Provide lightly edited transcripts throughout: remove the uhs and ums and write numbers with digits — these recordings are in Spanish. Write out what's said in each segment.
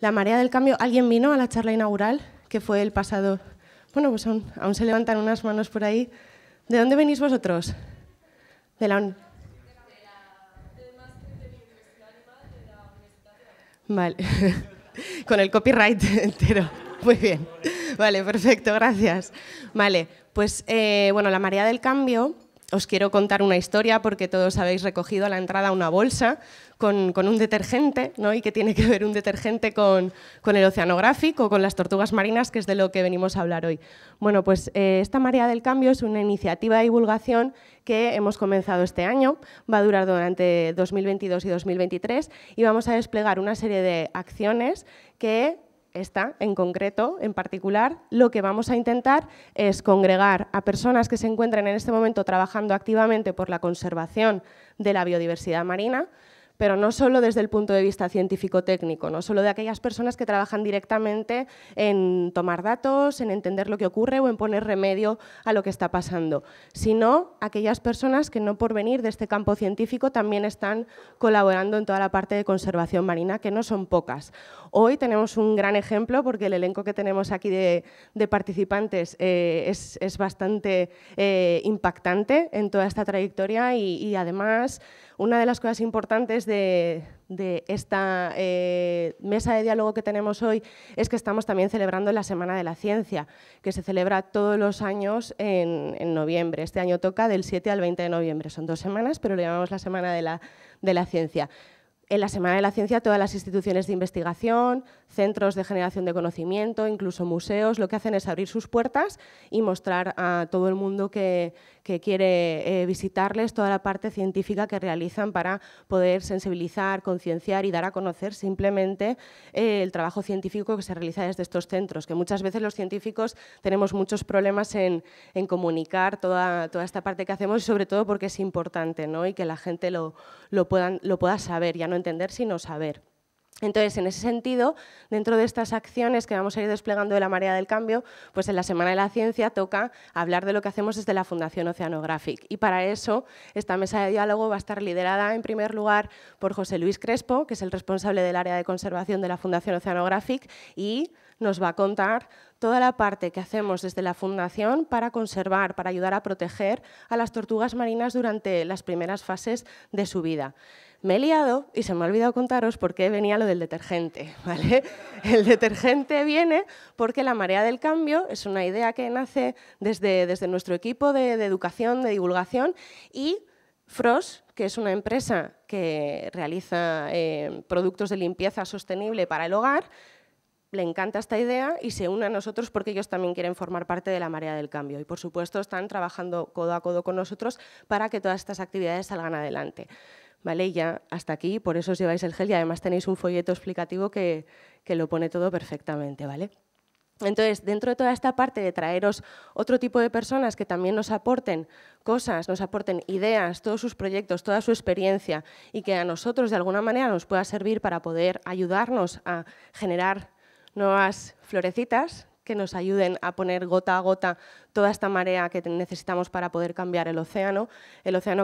La marea del cambio, ¿alguien vino a la charla inaugural? Que fue el pasado... Bueno, pues aún se levantan unas manos por ahí. ¿De dónde venís vosotros? De la... Vale, con el copyright entero. Muy bien. Vale, perfecto, gracias. Vale, pues bueno, la marea del cambio, os quiero contar una historia porque todos habéis recogido a la entrada una bolsa con un detergente, ¿no? Y que tiene que ver un detergente con el Oceanographic o con las tortugas marinas, que es de lo que venimos a hablar hoy. Bueno, pues esta marea del cambio es una iniciativa de divulgación que hemos comenzado este año, va a durar durante 2022 y 2023 y vamos a desplegar una serie de acciones que... Esta, en concreto, en particular, lo que vamos a intentar es congregar a personas que se encuentren en este momento trabajando activamente por la conservación de la biodiversidad marina, pero no solo desde el punto de vista científico-técnico, no solo de aquellas personas que trabajan directamente en tomar datos, en entender lo que ocurre o en poner remedio a lo que está pasando, sino aquellas personas que no por venir de este campo científico también están colaborando en toda la parte de conservación marina, que no son pocas. Hoy tenemos un gran ejemplo porque el elenco que tenemos aquí de participantes es bastante impactante en toda esta trayectoria y además una de las cosas importantes de esta mesa de diálogo que tenemos hoy es que estamos también celebrando la Semana de la Ciencia, que se celebra todos los años en noviembre. Este año toca del 7 al 20 de noviembre. Son 2 semanas, pero le llamamos la Semana de la Ciencia. En la Semana de la Ciencia, todas las instituciones de investigación, centros de generación de conocimiento, incluso museos, lo que hacen es abrir sus puertas y mostrar a todo el mundo que quiere visitarles toda la parte científica que realizan para poder sensibilizar, concienciar y dar a conocer simplemente el trabajo científico que se realiza desde estos centros, que muchas veces los científicos tenemos muchos problemas en comunicar toda esta parte que hacemos y sobre todo porque es importante, ¿no? Y que la gente lo pueda saber, ya no entender, sino saber. Entonces, en ese sentido, dentro de estas acciones que vamos a ir desplegando de la marea del cambio, pues en la Semana de la Ciencia toca hablar de lo que hacemos desde la Fundación Oceanographic. Y para eso, esta mesa de diálogo va a estar liderada, en primer lugar, por José Luis Crespo, que es el responsable del área de conservación de la Fundación Oceanographic, y nos va a contar toda la parte que hacemos desde la Fundación para conservar, para ayudar a proteger a las tortugas marinas durante las primeras fases de su vida. Me he liado y se me ha olvidado contaros por qué venía lo del detergente, ¿vale? El detergente viene porque la marea del cambio es una idea que nace desde nuestro equipo de educación, de divulgación, y Frost, que es una empresa que realiza productos de limpieza sostenible para el hogar, le encanta esta idea y se une a nosotros porque ellos también quieren formar parte de la marea del cambio y, por supuesto, están trabajando codo a codo con nosotros para que todas estas actividades salgan adelante. ¿Vale? Y ya hasta aquí, por eso os lleváis el gel y además tenéis un folleto explicativo que lo pone todo perfectamente, ¿vale? Entonces, dentro de toda esta parte de traeros otro tipo de personas que también nos aporten cosas, nos aporten ideas, todos sus proyectos, toda su experiencia y que a nosotros de alguna manera nos pueda servir para poder ayudarnos a generar nuevas florecitas que nos ayuden a poner gota a gota toda esta marea que necesitamos para poder cambiar el océano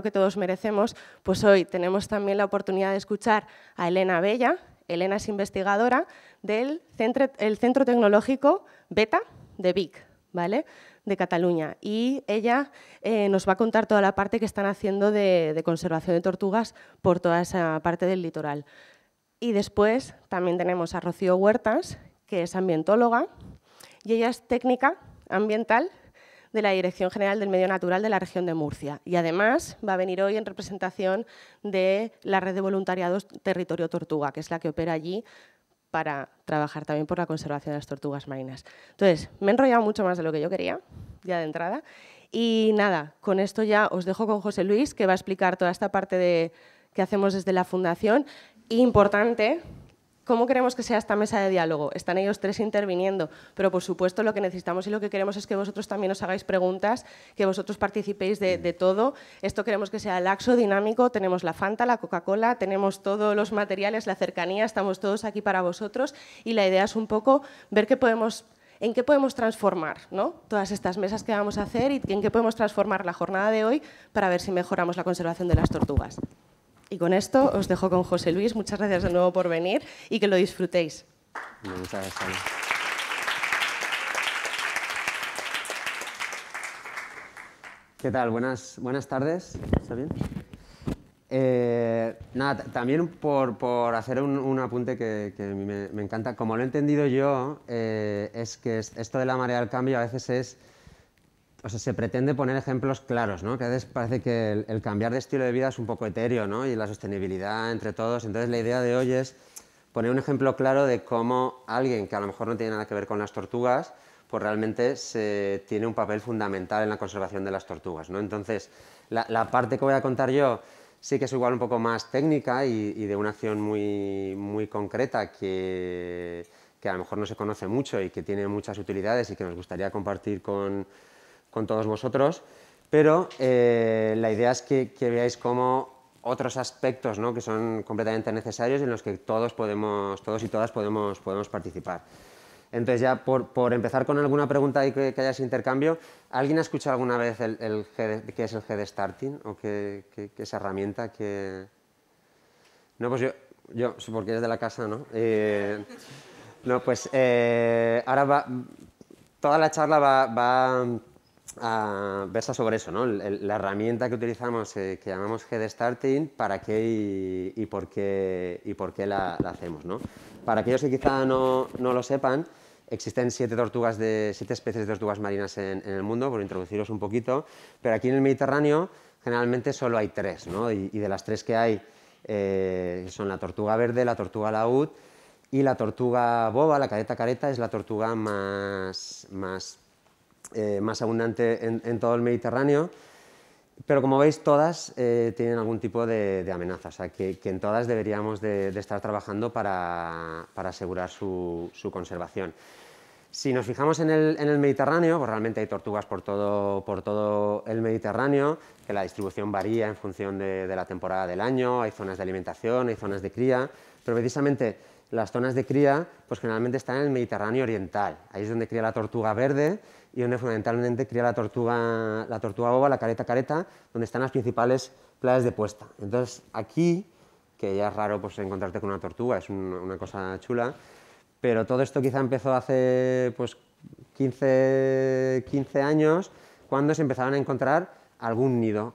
que todos merecemos, pues hoy tenemos también la oportunidad de escuchar a Elena Bella. Elena es investigadora del Centro Tecnológico Beta de Vic, ¿vale? De Cataluña, y ella nos va a contar toda la parte que están haciendo de conservación de tortugas por toda esa parte del litoral. Y después también tenemos a Rocío Huertas, que es ambientóloga, y ella es técnica ambiental de la Dirección General del Medio Natural de la región de Murcia. Y además va a venir hoy en representación de la Red de Voluntariados Territorio Tortuga, que es la que opera allí para trabajar también por la conservación de las tortugas marinas. Entonces, me he enrollado mucho más de lo que yo quería, ya de entrada. Y nada, con esto ya os dejo con José Luis, que va a explicar toda esta parte que hacemos desde la Fundación. Importante, ¿cómo queremos que sea esta mesa de diálogo? Están ellos tres interviniendo, pero por supuesto lo que necesitamos y lo que queremos es que vosotros también os hagáis preguntas, que vosotros participéis de todo. Esto queremos que sea laxo, dinámico, tenemos la Fanta, la Coca-Cola, tenemos todos los materiales, la cercanía, estamos todos aquí para vosotros y la idea es un poco ver en qué podemos transformar, ¿no? Todas estas mesas que vamos a hacer y en qué podemos transformar la jornada de hoy para ver si mejoramos la conservación de las tortugas. Y con esto os dejo con José Luis. Muchas gracias de nuevo por venir y que lo disfrutéis. Muchas gracias. ¿Qué tal? Buenas tardes. ¿Está bien? Nada, también por hacer un apunte que me encanta. Como lo he entendido yo, es que esto de la marea del cambio a veces es... O sea, se pretende poner ejemplos claros, ¿no? Que a veces parece que el cambiar de estilo de vida es un poco etéreo, ¿no? Y la sostenibilidad entre todos. Entonces la idea de hoy es poner un ejemplo claro de cómo alguien que a lo mejor no tiene nada que ver con las tortugas, pues realmente tiene un papel fundamental en la conservación de las tortugas, ¿no? Entonces, la parte que voy a contar yo sí que es igual un poco más técnica y de una acción muy concreta que a lo mejor no se conoce mucho y que tiene muchas utilidades y que nos gustaría compartir con todos vosotros, pero la idea es que veáis cómo otros aspectos, ¿no? Que son completamente necesarios y en los que todos y todas podemos participar. Entonces, ya por empezar con alguna pregunta y que haya ese intercambio, ¿alguien ha escuchado alguna vez qué es el Head Starting o qué esa herramienta que... No, pues yo porque eres de la casa, ¿no? No, pues ahora toda la charla va versa sobre eso, ¿no? La herramienta que utilizamos, que llamamos Head Starting, para qué y por qué la hacemos, ¿no? Para aquellos que quizá no lo sepan, existen 7 especies de tortugas marinas en el mundo, por introduciros un poquito, pero aquí en el Mediterráneo generalmente solo hay 3, ¿no? Y de las 3 que hay son la tortuga verde, la tortuga laúd y la tortuga boba, la careta careta, es la tortuga más abundante en todo el Mediterráneo, pero como veis todas tienen algún tipo de amenaza, o sea que en todas deberíamos de estar trabajando para asegurar su conservación. Si nos fijamos en el Mediterráneo, pues realmente hay tortugas por todo el Mediterráneo, que la distribución varía en función de la temporada del año, hay zonas de alimentación, hay zonas de cría, pero precisamente las zonas de cría pues generalmente están en el Mediterráneo oriental, ahí es donde cría la tortuga verde y donde fundamentalmente cría la tortuga boba, la careta careta, donde están las principales playas de puesta. Entonces aquí, que ya es raro pues encontrarte con una tortuga, es una cosa chula, pero todo esto quizá empezó hace pues, 15 años, cuando se empezaron a encontrar algún nido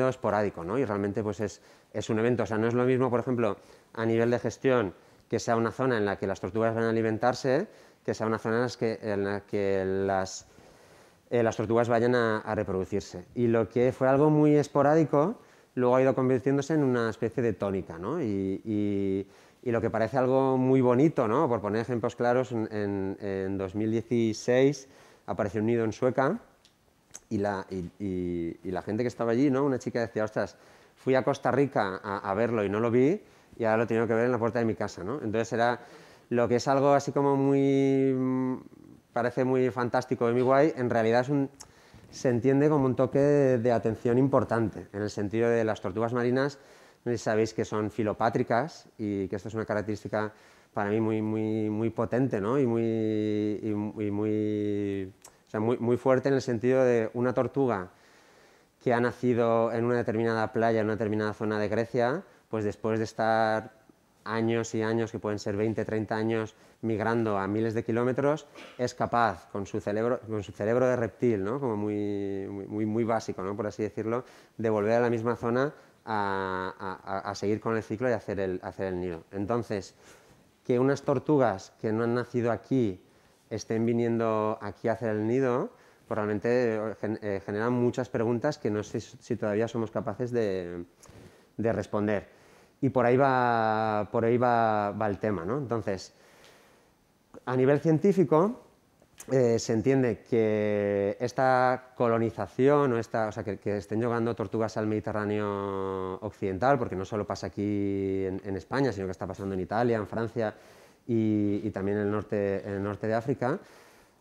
esporádico, ¿no? Y realmente pues, es un evento. O sea, no es lo mismo, por ejemplo, a nivel de gestión, que sea una zona en la que las tortugas van a alimentarse, que sea una zona en la que las tortugas vayan a reproducirse. Y lo que fue algo muy esporádico, luego ha ido convirtiéndose en una especie de tónica, ¿no? Y lo que parece algo muy bonito, ¿no? Por poner ejemplos claros, en 2016 apareció un nido en Sueca y la gente que estaba allí, ¿no? Una chica decía, ostras, fui a Costa Rica a verlo y no lo vi y ahora lo tengo que ver en la puerta de mi casa, ¿no? Entonces era lo que es algo así como parece muy fantástico y muy guay, en realidad se entiende como un toque de atención importante, en el sentido de las tortugas marinas. No sé si sabéis que son filopátricas y que esto es una característica para mí muy potente, ¿no? y muy fuerte, en el sentido de una tortuga que ha nacido en una determinada playa, en una determinada zona de Grecia, pues después de estar años y años, que pueden ser 20, 30 años, migrando a miles de kilómetros, es capaz, con su cerebro de reptil, ¿no? Como muy básico, ¿no? Por así decirlo, de volver a la misma zona a seguir con el ciclo y hacer el nido. Entonces, que unas tortugas que no han nacido aquí estén viniendo aquí a hacer el nido, pues realmente generan muchas preguntas que no sé si todavía somos capaces de responder. Y por ahí va el tema, ¿no? Entonces, a nivel científico, se entiende que esta colonización o sea, que estén llegando tortugas al Mediterráneo occidental, porque no solo pasa aquí en España, sino que está pasando en Italia, en Francia y también en el norte de África,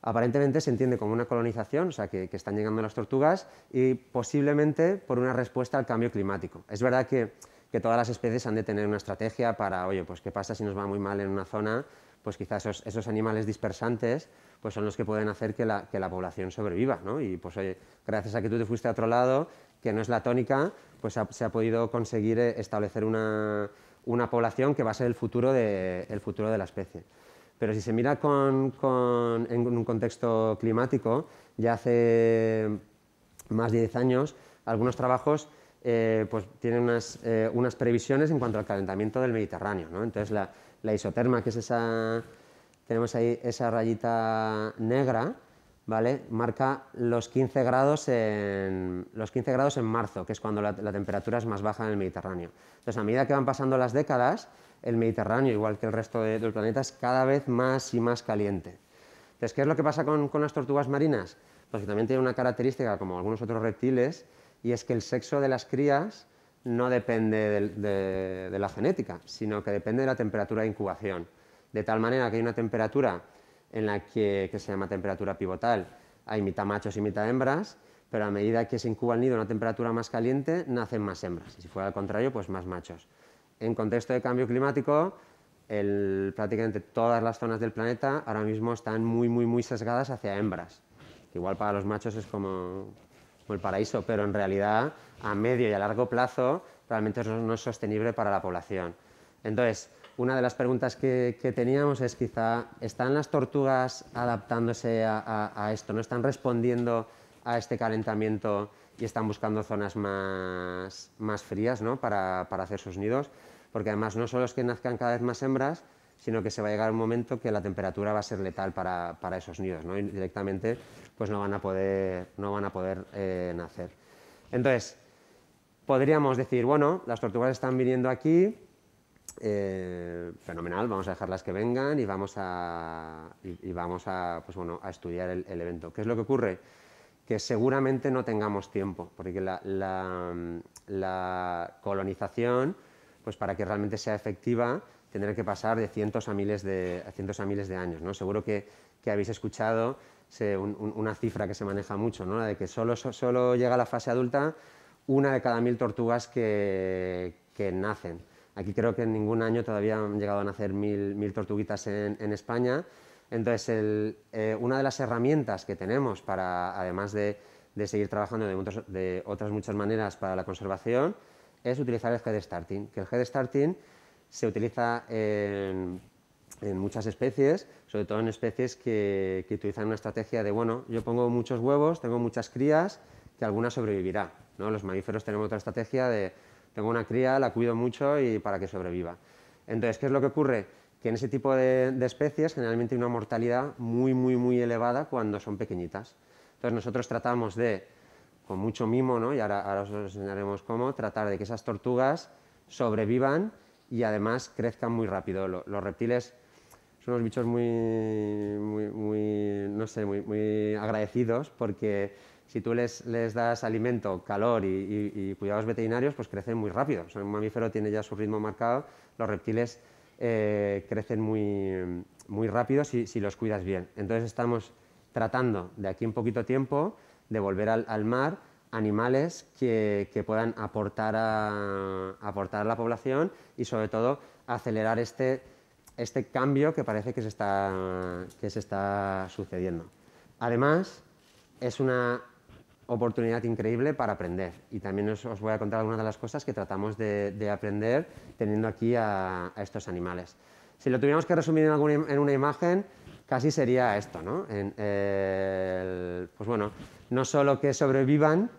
aparentemente se entiende como una colonización, o sea, que están llegando las tortugas y posiblemente por una respuesta al cambio climático. Es verdad que todas las especies han de tener una estrategia para, oye, pues qué pasa si nos va muy mal en una zona, pues quizás esos animales dispersantes pues son los que pueden hacer que la población sobreviva, ¿no? Y pues oye, gracias a que tú te fuiste a otro lado, que no es la tónica, pues se ha podido conseguir establecer una población que va a ser el futuro de la especie. Pero si se mira en un contexto climático, ya hace más de 10 años, algunos trabajos pues tienen unas previsiones en cuanto al calentamiento del Mediterráneo, ¿no? Entonces la isoterma, que es tenemos ahí esa rayita negra, ¿vale? Marca los 15 grados en marzo, que es cuando la temperatura es más baja en el Mediterráneo. Entonces, a medida que van pasando las décadas, el Mediterráneo, igual que el resto del planeta, es cada vez más y más caliente. Entonces, ¿qué es lo que pasa con las tortugas marinas? Pues que también tienen una característica, como algunos otros reptiles, y es que el sexo de las crías no depende de la genética, sino que depende de la temperatura de incubación. De tal manera que hay una temperatura en la que se llama temperatura pivotal, hay mitad machos y mitad hembras, pero a medida que se incuba el nido a una temperatura más caliente, nacen más hembras. Y si fuera al contrario, pues más machos. En contexto de cambio climático, prácticamente todas las zonas del planeta ahora mismo están muy sesgadas hacia hembras. Igual para los machos es como el paraíso, pero en realidad a medio y a largo plazo realmente no es sostenible para la población. Entonces, una de las preguntas que teníamos es quizá, ¿están las tortugas adaptándose a esto? ¿No están respondiendo a este calentamiento y están buscando zonas más frías, ¿no? para hacer sus nidos? Porque además no solo es que nazcan cada vez más hembras, sino que se va a llegar un momento que la temperatura va a ser letal para esos nidos, ¿no? Y directamente pues no van a poder nacer. Entonces, podríamos decir, bueno, las tortugas están viniendo aquí, fenomenal, vamos a dejarlas que vengan y vamos a estudiar el evento. ¿Qué es lo que ocurre? Que seguramente no tengamos tiempo, porque la colonización, pues para que realmente sea efectiva, tendrá que pasar de cientos a miles de años, ¿no? Seguro que habéis escuchado una cifra que se maneja mucho, ¿no? La de que solo llega a la fase adulta una de cada 1000 tortugas que nacen. Aquí creo que en ningún año todavía han llegado a nacer 1000 tortuguitas en España. Entonces, una de las herramientas que tenemos para, además de seguir trabajando de otras muchas maneras para la conservación, es utilizar el head starting. Que el head starting se utiliza en muchas especies, sobre todo en especies que utilizan una estrategia de, bueno, yo pongo muchos huevos, tengo muchas crías, que alguna sobrevivirá, ¿no? Los mamíferos tenemos otra estrategia de, tengo una cría, la cuido mucho y para que sobreviva. Entonces, ¿qué es lo que ocurre? Que en ese tipo de especies generalmente hay una mortalidad muy elevada cuando son pequeñitas. Entonces, nosotros tratamos de, con mucho mimo, ¿no? Y ahora os enseñaremos cómo, tratar de que esas tortugas sobrevivan y además crezcan muy rápido. Los reptiles son unos bichos muy agradecidos, porque si tú les das alimento, calor y cuidados veterinarios, pues crecen muy rápido. O sea, un mamífero tiene ya su ritmo marcado, los reptiles crecen muy rápido si los cuidas bien. Entonces estamos tratando de aquí en poquito tiempo de volver al mar animales que puedan aportar a la población y sobre todo acelerar este cambio que parece que se está sucediendo. Además, es una oportunidad increíble para aprender, y también os voy a contar algunas de las cosas que tratamos de aprender teniendo aquí a estos animales. Si lo tuviéramos que resumir en una imagen, casi sería esto, ¿no? Pues bueno, no solo que sobrevivan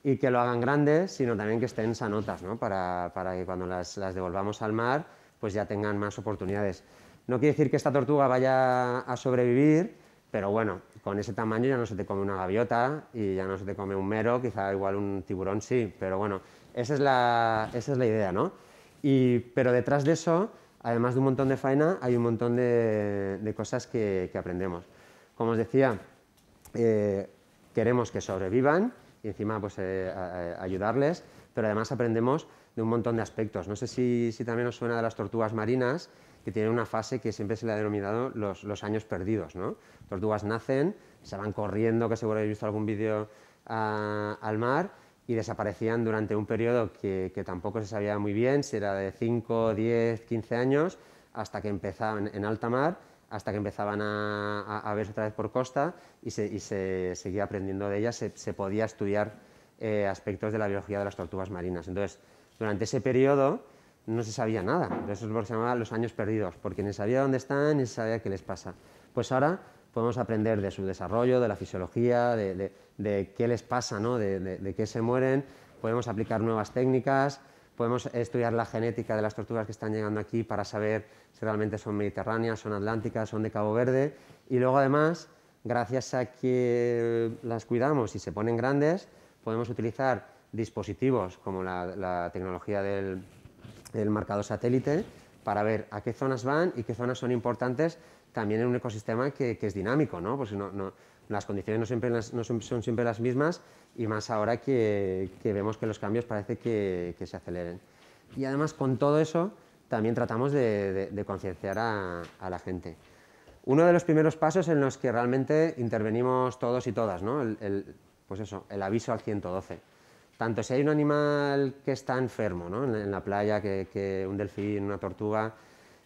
y que lo hagan grandes, sino también que estén sanotas, ¿no? Para que cuando las devolvamos al mar, pues ya tengan más oportunidades. No quiere decir que esta tortuga vaya a sobrevivir, pero bueno, con ese tamaño ya no se te come una gaviota y ya no se te come un mero, quizá igual un tiburón sí, pero bueno, esa es la idea, ¿no? Pero detrás de eso, además de un montón de faena, hay un montón de cosas que aprendemos. Como os decía, queremos que sobrevivan y encima pues, ayudarles, pero además aprendemos de un montón de aspectos. No sé si también os suena de las tortugas marinas, que tienen una fase que siempre se le ha denominado los años perdidos, ¿no? Tortugas nacen, se van corriendo, que seguro habéis visto algún vídeo, al mar, y desaparecían durante un periodo que tampoco se sabía muy bien, si era de 5, 10, 15 años, hasta que empezaban en alta mar, hasta que empezaban a verse otra vez por costa y se seguía aprendiendo de ellas, se podía estudiar aspectos de la biología de las tortugas marinas. Entonces, durante ese periodo no se sabía nada. Eso es lo que se llamaba los años perdidos, porque ni sabía dónde están ni sabía qué les pasa. Pues ahora podemos aprender de su desarrollo, de la fisiología, de qué les pasa, ¿no? de qué se mueren, podemos aplicar nuevas técnicas, podemos estudiar la genética de las tortugas que están llegando aquí para saber si realmente son mediterráneas, son atlánticas, son de Cabo Verde, y luego además, gracias a que las cuidamos y se ponen grandes, podemos utilizar dispositivos como la tecnología del marcador satélite para ver a qué zonas van y qué zonas son importantes también en un ecosistema que es dinámico, ¿no? Pues las condiciones no son siempre las mismas, y más ahora que vemos que los cambios parece que se aceleren. Y además, con todo eso, también tratamos de concienciar a la gente. Uno de los primeros pasos en los que realmente intervenimos todos y todas, ¿no? Pues eso, el aviso al 112. Tanto si hay un animal que está enfermo, ¿no? en la playa, que un delfín, una tortuga,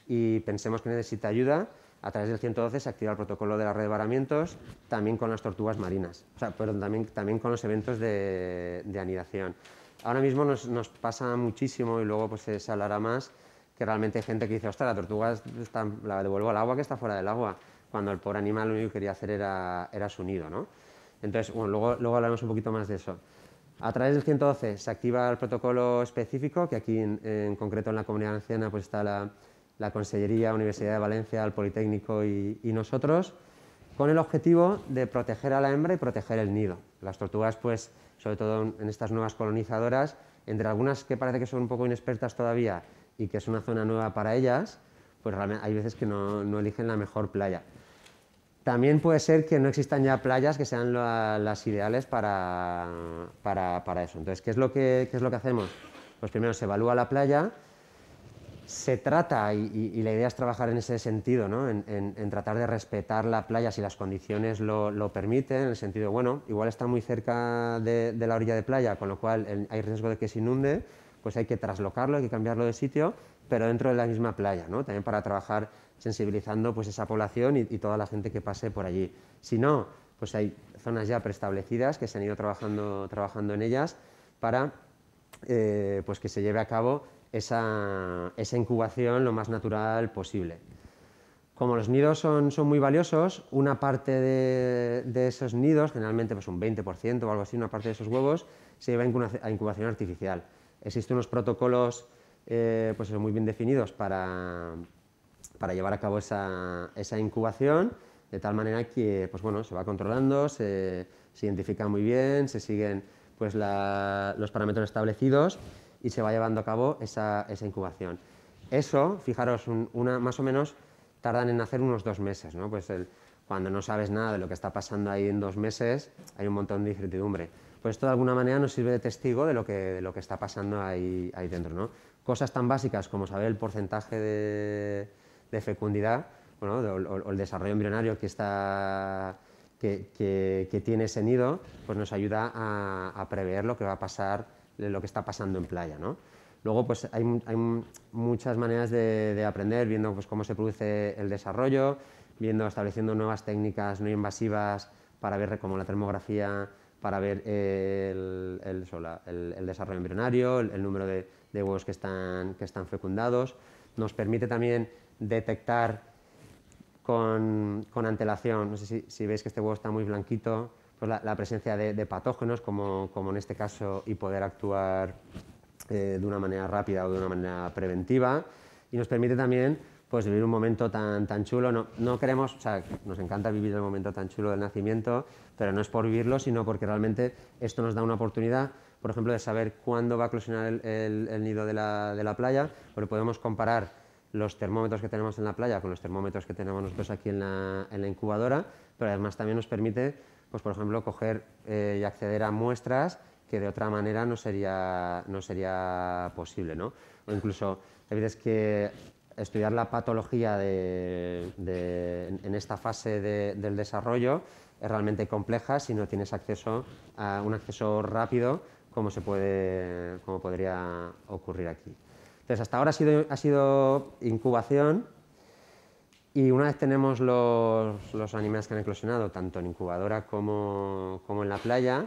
y pensemos que necesita ayuda, a través del 112 se activa el protocolo de la red de varamientos, también con las tortugas marinas, o sea, pero también con los eventos de anidación. Ahora mismo nos pasa muchísimo, y luego pues se hablará más, que realmente hay gente que dice, ostras, la tortuga la devuelvo al agua, que está fuera del agua, cuando el pobre animal lo único que quería hacer era su nido, ¿no? Entonces, bueno, luego hablaremos un poquito más de eso. A través del 112 se activa el protocolo específico, que aquí en concreto en la Comunidad Valenciana pues está la Consellería, Universidad de Valencia, el Politécnico y nosotros, con el objetivo de proteger a la hembra y proteger el nido. Las tortugas, pues, sobre todo en estas nuevas colonizadoras, entre algunas que parece que son un poco inexpertas todavía y que es una zona nueva para ellas, pues realmente hay veces que no eligen la mejor playa. También puede ser que no existan ya playas que sean las ideales para eso. Entonces, ¿qué es lo que hacemos? Pues primero se evalúa la playa, se trata, y la idea es trabajar en ese sentido, ¿no? en tratar de respetar la playa si las condiciones lo permiten, en el sentido, bueno, igual está muy cerca de la orilla de playa, con lo cual hay riesgo de que se inunde, pues hay que traslocarlo, hay que cambiarlo de sitio, pero dentro de la misma playa, ¿no? También para trabajar sensibilizando pues esa población y toda la gente que pase por allí. Si no, pues hay zonas ya preestablecidas que se han ido trabajando en ellas para pues que se lleve a cabo esa incubación lo más natural posible. Como los nidos son muy valiosos, una parte de esos nidos, generalmente pues un 20% o algo así, una parte de esos huevos, se lleva a incubación artificial. Existen unos protocolos pues muy bien definidos para llevar a cabo esa incubación, de tal manera que pues bueno, se va controlando, se identifica muy bien, se siguen pues los parámetros establecidos y se va llevando a cabo esa incubación. Eso, fijaros, más o menos tardan en nacer unos 2 meses, ¿no? Pues cuando no sabes nada de lo que está pasando ahí en 2 meses, hay un montón de incertidumbre. Pues esto de alguna manera nos sirve de testigo de lo que está pasando ahí dentro, ¿no? Cosas tan básicas como saber el porcentaje de fecundidad, bueno, o el desarrollo embrionario que tiene ese nido, pues nos ayuda a prever lo que va a pasar, lo que está pasando en playa, ¿no? Luego pues hay muchas maneras de aprender, viendo pues, cómo se produce el desarrollo, estableciendo nuevas técnicas no invasivas para ver, como la termografía, para ver el desarrollo embrionario, el número de huevos que están fecundados. Nos permite también detectar con antelación, no sé si veis que este huevo está muy blanquito, pues la presencia de patógenos, como en este caso, y poder actuar de una manera rápida o de una manera preventiva, y nos permite también pues vivir un momento tan chulo. No queremos, o sea, nos encanta vivir el momento tan chulo del nacimiento, pero no es por vivirlo, sino porque realmente esto nos da una oportunidad, por ejemplo, de saber cuándo va a eclosionar el nido de la playa, porque podemos comparar los termómetros que tenemos en la playa con los termómetros que tenemos nosotros aquí en la incubadora, pero además también nos permite, pues por ejemplo, coger y acceder a muestras que de otra manera no sería posible, ¿no? O incluso hay veces que estudiar la patología en esta fase del desarrollo es realmente compleja si no tienes acceso a un acceso rápido como podría ocurrir aquí. Entonces, hasta ahora ha sido incubación, y una vez tenemos los animales que han eclosionado, tanto en incubadora como en la playa,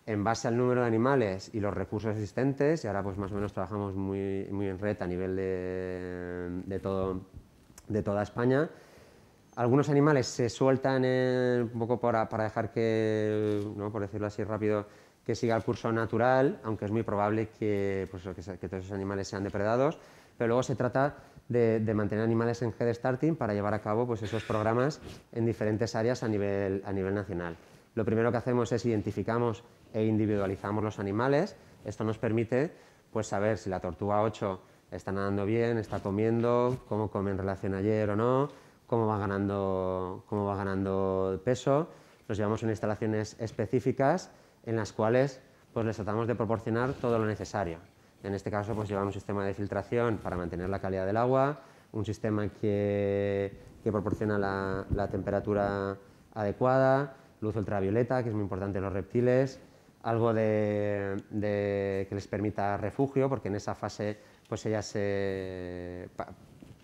en base al número de animales y los recursos existentes, y ahora pues más o menos trabajamos muy en red a nivel de toda España. Algunos animales se sueltan un poco para dejar que, ¿no?, por decirlo así rápido, que siga el curso natural, aunque es muy probable que todos esos animales sean depredados, pero luego se trata de mantener animales en head starting para llevar a cabo pues, esos programas en diferentes áreas a nivel nacional. Lo primero que hacemos es identificamos e individualizamos los animales. Esto nos permite pues, saber si la tortuga 8 está nadando bien, está comiendo, cómo come en relación a ayer o no, cómo va ganando peso. Los llevamos en instalaciones específicas en las cuales pues, les tratamos de proporcionar todo lo necesario. En este caso pues, llevamos un sistema de filtración para mantener la calidad del agua, un sistema que proporciona la temperatura adecuada, luz ultravioleta, que es muy importante en los reptiles, algo que les permita refugio, porque en esa fase pues ellas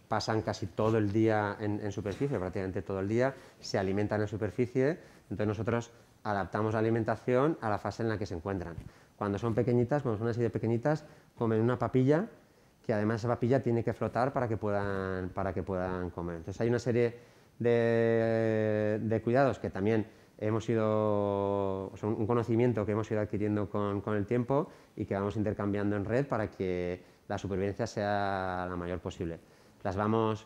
pasan casi todo el día en superficie, prácticamente todo el día, se alimentan en superficie, entonces nosotros adaptamos la alimentación a la fase en la que se encuentran. Cuando son pequeñitas, cuando son así de pequeñitas, comen una papilla, que además esa papilla tiene que flotar para que puedan comer. Entonces hay una serie de cuidados que también son un conocimiento que hemos ido adquiriendo con el tiempo y que vamos intercambiando en red para que la supervivencia sea la mayor posible. Las vamos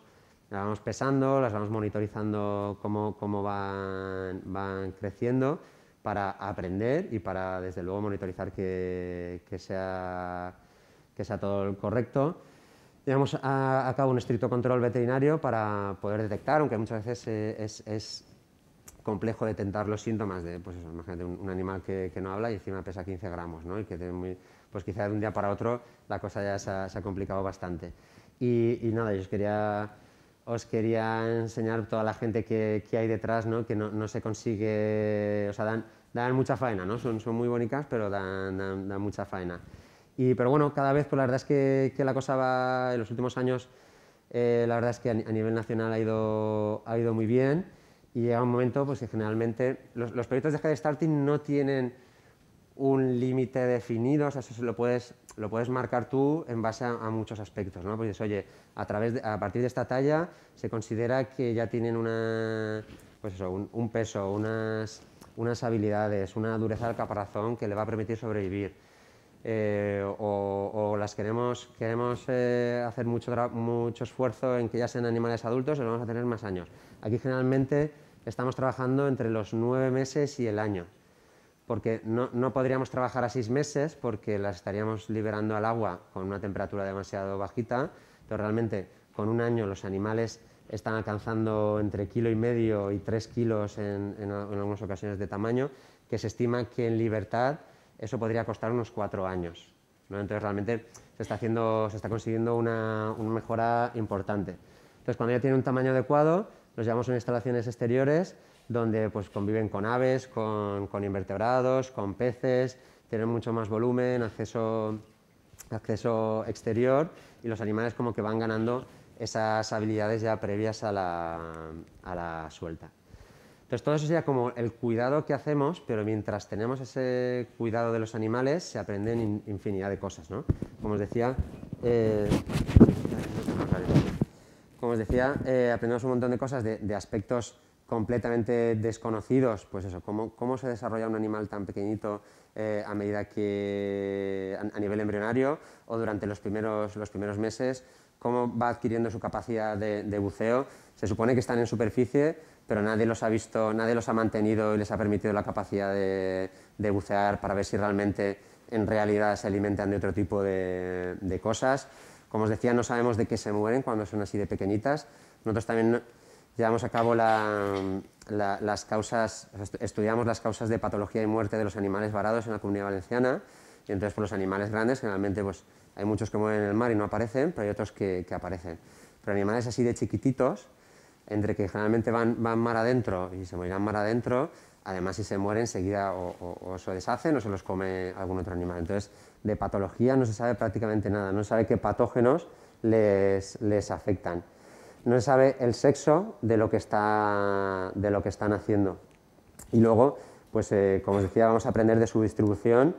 pesando, las vamos monitorizando cómo van creciendo para aprender y para, desde luego, monitorizar que sea todo correcto. Llevamos a cabo un estricto control veterinario para poder detectar, aunque muchas veces es complejo detectar los síntomas de, pues eso, imagínate un animal que no habla y encima pesa 15 gramos, ¿no? Y que pues quizá de un día para otro la cosa ya se ha complicado bastante. Y nada, yo os quería enseñar toda la gente que hay detrás, ¿no? Que no se consigue, o sea, dan mucha faena, ¿no? Son muy bonitas, pero dan mucha faena. Pero bueno, cada vez, pues la verdad es que la cosa va, en los últimos años, la verdad es que a nivel nacional ha ido muy bien y llega un momento pues que generalmente los proyectos de head starting no tienen un límite definido, o sea, eso lo puedes marcar tú en base a muchos aspectos, ¿no? Pues dices, oye, a partir de esta talla se considera que ya tienen un peso, unas habilidades, una dureza del caparazón que le va a permitir sobrevivir. O las queremos hacer mucho esfuerzo en que ya sean animales adultos y lo vamos a tener más años. Aquí generalmente estamos trabajando entre los 9 meses y el año, porque no podríamos trabajar a 6 meses porque las estaríamos liberando al agua con una temperatura demasiado bajita, pero realmente con un año los animales están alcanzando entre 1,5 kg y 3 kilos en algunas ocasiones de tamaño, que se estima que en libertad eso podría costar unos 4 años, ¿no? Entonces realmente se está consiguiendo una mejora importante. Entonces cuando ya tiene un tamaño adecuado, los llevamos a instalaciones exteriores donde pues, conviven con aves, con invertebrados, con peces, tienen mucho más volumen, acceso exterior y los animales como que van ganando esas habilidades ya previas a la suelta. Entonces todo eso sería como el cuidado que hacemos, pero mientras tenemos ese cuidado de los animales se aprenden infinidad de cosas, ¿no? Como os decía, aprendemos un montón de cosas de aspectos completamente desconocidos, pues eso, cómo se desarrolla un animal tan pequeñito a medida que a nivel embrionario o durante los primeros meses, cómo va adquiriendo su capacidad de buceo. Se supone que están en superficie, pero nadie los ha visto, nadie los ha mantenido y les ha permitido la capacidad de bucear para ver si realmente en realidad se alimentan de otro tipo de cosas. Como os decía, no sabemos de qué se mueren cuando son así de pequeñitas. Nosotros también llevamos a cabo las causas, estudiamos las causas de patología y muerte de los animales varados en la Comunidad Valenciana, y entonces por los animales grandes generalmente pues, hay muchos que mueren en el mar y no aparecen, pero hay otros que aparecen. Pero animales así de chiquititos, entre que generalmente van mar adentro y se morirán mar adentro, además si se mueren enseguida o se deshacen o se los come algún otro animal. Entonces de patología no se sabe prácticamente nada, no se sabe qué patógenos les afectan. No se sabe el sexo de lo que están haciendo. Y luego, pues como os decía, vamos a aprender de su distribución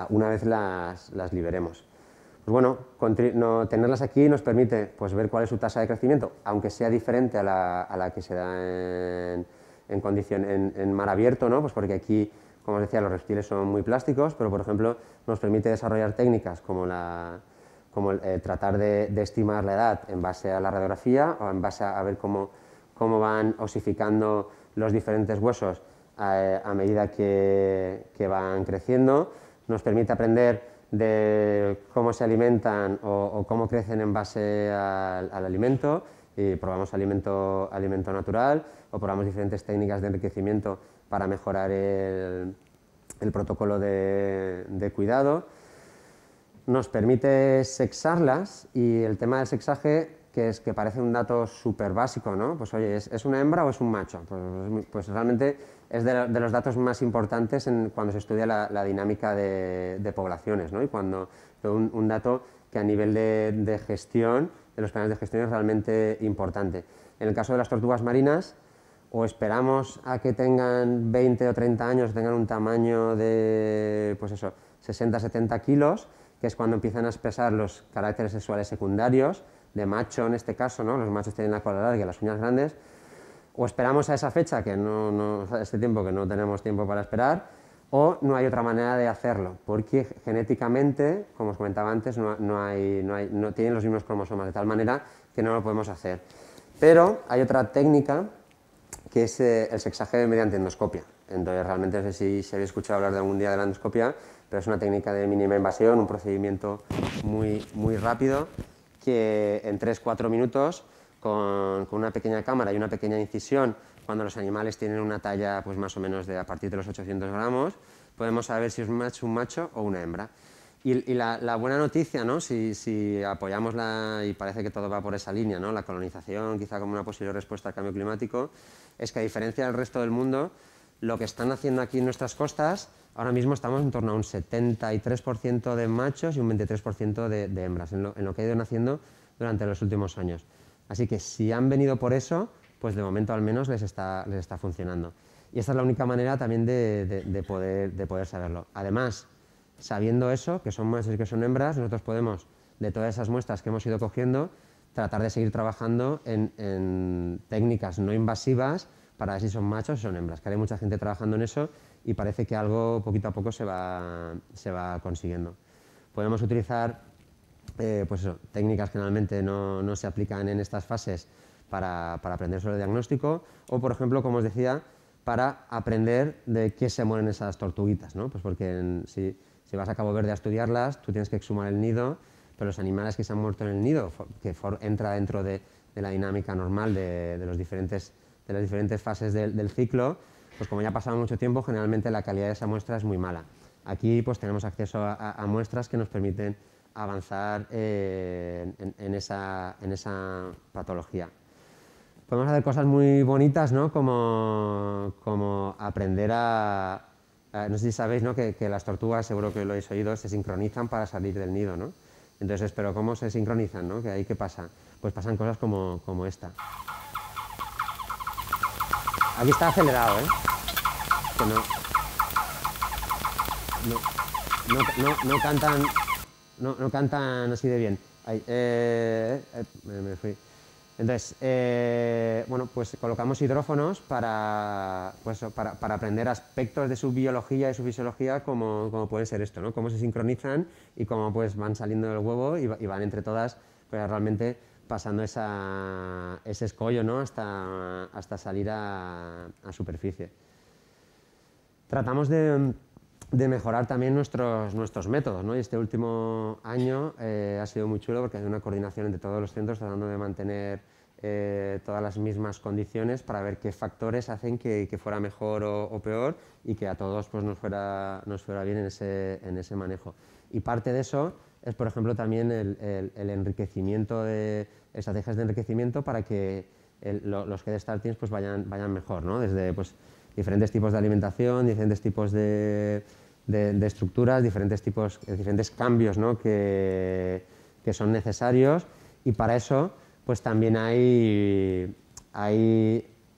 una vez las liberemos. Pues bueno, tenerlas aquí nos permite pues, ver cuál es su tasa de crecimiento, aunque sea diferente a la que se da en mar abierto, ¿no? Pues porque aquí, como os decía, los reptiles son muy plásticos, pero por ejemplo nos permite desarrollar técnicas como tratar de estimar la edad en base a la radiografía o en base a ver cómo van osificando los diferentes huesos a medida que van creciendo. Nos permite aprender de cómo se alimentan o cómo crecen en base al alimento, y probamos alimento natural o probamos diferentes técnicas de enriquecimiento para mejorar el protocolo de cuidado. Nos permite sexarlas, y el tema del sexaje, que parece un dato súper básico, ¿no? Pues oye, ¿es una hembra o es un macho? Pues realmente es de los datos más importantes cuando se estudia la dinámica de poblaciones, ¿no? Y un dato que a nivel de gestión, de los planes de gestión, es realmente importante. En el caso de las tortugas marinas, o esperamos a que tengan 20 o 30 años, tengan un tamaño de, pues eso, 60-70 kilos, que es cuando empiezan a expresar los caracteres sexuales secundarios, de macho en este caso, ¿no? Los machos tienen la cola larga y las uñas grandes, o esperamos a esa fecha, este tiempo que no tenemos tiempo para esperar, o no hay otra manera de hacerlo, porque genéticamente, como os comentaba antes, no tienen los mismos cromosomas, de tal manera que no lo podemos hacer. Pero hay otra técnica, que es el sexaje mediante endoscopia. Entonces, realmente no sé si habéis escuchado hablar de algún día de la endoscopia, pero es una técnica de mínima invasión, un procedimiento muy rápido, que en 3-4 minutos, con una pequeña cámara y una pequeña incisión, cuando los animales tienen una talla pues más o menos a partir de los 800 gramos, podemos saber si es un macho o una hembra. Y la buena noticia, ¿no? si apoyamos y parece que todo va por esa línea, ¿no? La colonización quizá como una posible respuesta al cambio climático, es que a diferencia del resto del mundo, lo que están haciendo aquí en nuestras costas, ahora mismo estamos en torno a un 73% de machos y un 23% de hembras, en lo que ha ido naciendo durante los últimos años. Así que si han venido por eso, pues de momento al menos les está funcionando. Y esta es la única manera también de poder saberlo. Además, sabiendo eso, que son machos y que son hembras, nosotros podemos, de todas esas muestras que hemos ido cogiendo, tratar de seguir trabajando en técnicas no invasivas para ver si son machos o son hembras, que hay mucha gente trabajando en eso y parece que algo poquito a poco se va consiguiendo. Podemos utilizar pues eso, técnicas que generalmente no se aplican en estas fases para aprender sobre el diagnóstico, o por ejemplo, como os decía, para aprender de qué se mueren esas tortuguitas, ¿no? Pues porque si vas a Cabo Verde a estudiarlas, tú tienes que exhumar el nido, pero los animales que se han muerto en el nido, que entra dentro de la dinámica normal de las diferentes fases del ciclo, pues como ya ha pasado mucho tiempo, generalmente la calidad de esa muestra es muy mala. Aquí pues tenemos acceso a muestras que nos permiten avanzar en esa patología. Podemos hacer cosas muy bonitas, ¿no? Como aprender no sé si sabéis, ¿no? que las tortugas, seguro que lo habéis oído, se sincronizan para salir del nido, ¿no? Entonces, ¿pero cómo se sincronizan, ¿no? ¿Qué pasa? Pues pasan cosas como esta. Aquí está acelerado, ¿eh? Que no cantan así de bien. Ay, me fui. Entonces, bueno, pues colocamos hidrófonos para aprender aspectos de su biología y su fisiología, como puede ser esto, ¿no? Cómo se sincronizan y cómo pues van saliendo del huevo y van entre todas pues realmente pasando ese escollo, ¿no? hasta salir a superficie. Tratamos de mejorar también nuestros métodos, ¿no? Y este último año ha sido muy chulo porque hay una coordinación entre todos los centros tratando de mantener todas las mismas condiciones para ver qué factores hacen que fuera mejor o peor y que a todos pues, nos fuera bien en ese manejo. Y parte de eso es, por ejemplo, también el enriquecimiento estrategias de enriquecimiento para que los head startings pues, vayan mejor, ¿no? Desde pues, diferentes tipos de alimentación, diferentes tipos de estructuras, diferentes cambios, ¿no? que son necesarios, y para eso pues también hay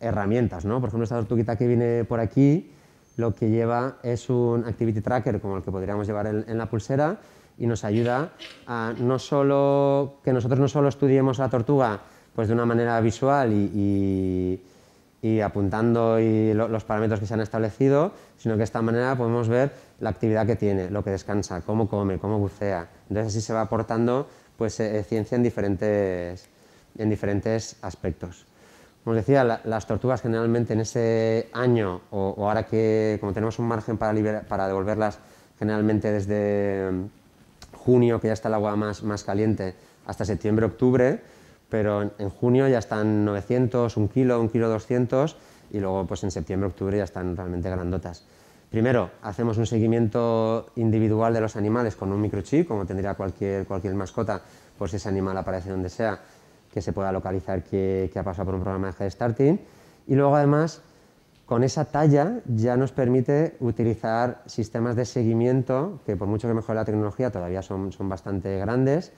herramientas, ¿no? Por ejemplo, esta tortuguita que viene por aquí, lo que lleva es un activity tracker como el que podríamos llevar en la pulsera y nos ayuda a que nosotros no solo estudiemos la tortuga pues de una manera visual y apuntando los parámetros que se han establecido, sino que de esta manera podemos ver la actividad que tiene, lo que descansa, cómo come, cómo bucea. Entonces así se va aportando pues, ciencia en diferentes aspectos. Como os decía, las tortugas generalmente en ese año, o ahora que como tenemos un margen para devolverlas generalmente desde junio, que ya está el agua más caliente, hasta septiembre, octubre, pero en junio ya están 900, 1 kilo 200, y luego pues en septiembre, octubre ya están realmente grandotas. Primero, hacemos un seguimiento individual de los animales con un microchip, como tendría cualquier mascota, por si ese animal aparece donde sea, que se pueda localizar que ha pasado por un programa de Head-Starting. Y luego, además, con esa talla ya nos permite utilizar sistemas de seguimiento, que por mucho que mejore la tecnología, todavía son bastante grandes,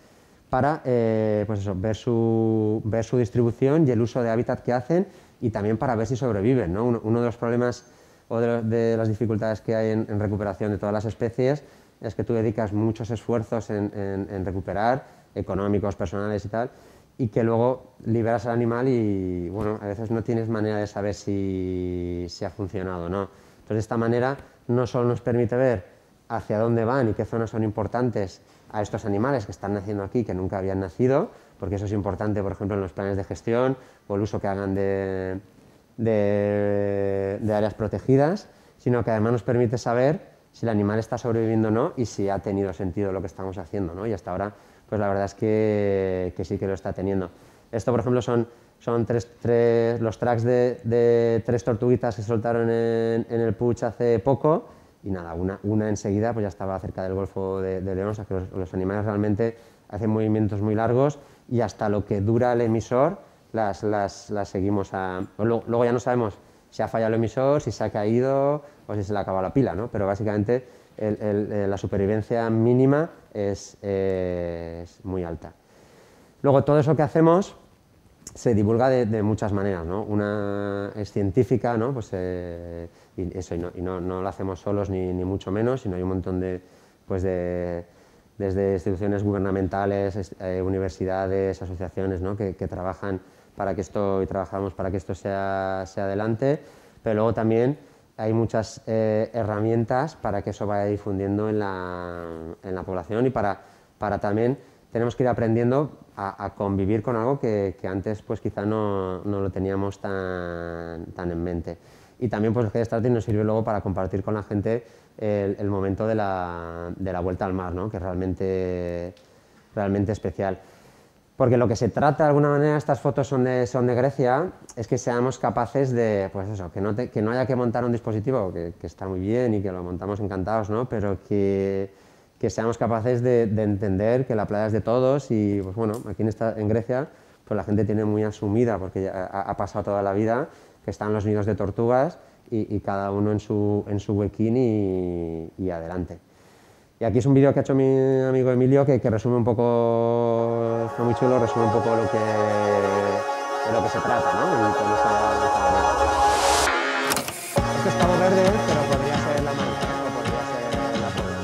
para pues eso, ver su distribución y el uso de hábitat que hacen, y también para ver si sobreviven, ¿no? Uno de los problemas o de las dificultades que hay en recuperación de todas las especies es que tú dedicas muchos esfuerzos en recuperar, económicos, personales y tal, y que luego liberas al animal y bueno, a veces no tienes manera de saber si ha funcionado o no. Entonces, de esta manera no solo nos permite ver hacia dónde van y qué zonas son importantes a estos animales que están naciendo aquí, que nunca habían nacido, porque eso es importante, por ejemplo, en los planes de gestión o el uso que hagan de áreas protegidas, sino que además nos permite saber si el animal está sobreviviendo o no y si ha tenido sentido lo que estamos haciendo, ¿no? Y hasta ahora, pues la verdad es que sí que lo está teniendo. Esto, por ejemplo, son los tracks de 3 tortuguitas que se soltaron en el Puig hace poco, y nada, una enseguida pues ya estaba cerca del Golfo de León, o sea que los animales realmente hacen movimientos muy largos y hasta lo que dura el emisor las seguimos luego ya no sabemos si ha fallado el emisor, si se ha caído o si se le ha acabado la pila, ¿no? Pero básicamente la supervivencia mínima es muy alta. Luego todo eso que hacemos se divulga de muchas maneras, ¿no? Una es científica, ¿no? Pues, y no lo hacemos solos ni mucho menos, sino hay un montón desde instituciones gubernamentales, universidades, asociaciones, ¿no? que trabajan para que esto y trabajamos para que esto sea adelante, pero luego también hay muchas herramientas para que eso vaya difundiendo en la población y para también tenemos que ir aprendiendo a convivir con algo que antes pues quizá no lo teníamos tan en mente. Y también pues el Head-Starting nos sirve luego para compartir con la gente el momento de la vuelta al mar, ¿no? Que es realmente especial. Porque lo que se trata de alguna manera, estas fotos son de Grecia, es que seamos capaces de, pues eso, que no haya que montar un dispositivo, que está muy bien y que lo montamos encantados, ¿no? Pero que seamos capaces de entender que la playa es de todos y, pues bueno, aquí en Grecia pues la gente tiene muy asumida, porque ya ha pasado toda la vida, que están los nidos de tortugas y cada uno en su huequín y adelante. Y aquí es un vídeo que ha hecho mi amigo Emilio que resume un poco, está muy chulo, resume un poco de lo que se trata, ¿no? Esto es Cabo Verde, pero podría ser la Mancha, o podría ser la Provenza.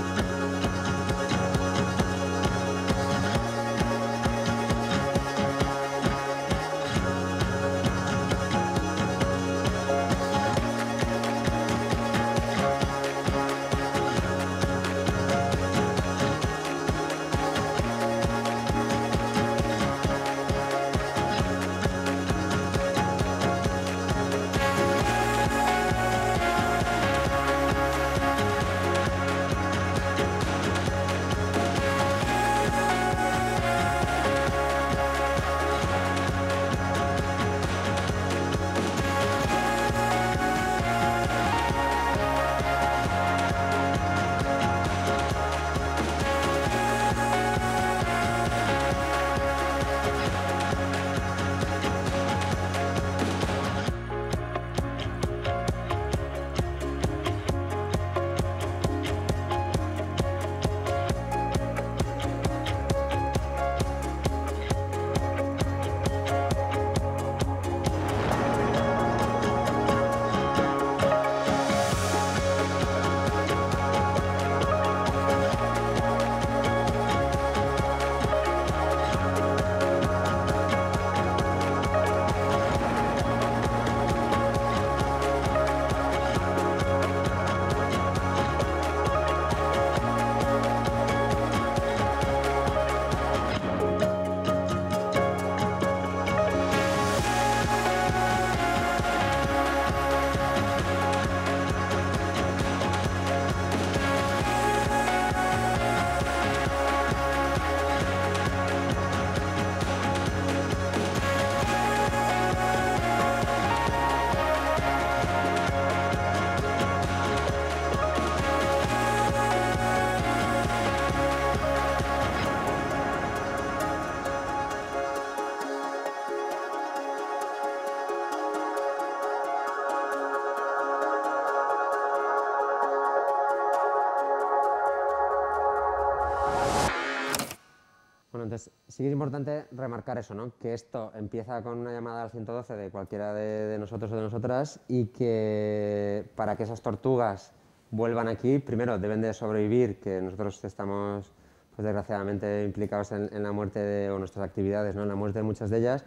sí que es importante remarcar eso, ¿no? Que esto empieza con una llamada al 112 de cualquiera de nosotros o de nosotras y que para que esas tortugas vuelvan aquí, primero deben de sobrevivir, que nosotros estamos pues, desgraciadamente implicados en la muerte o nuestras actividades, ¿no? En la muerte de muchas de ellas,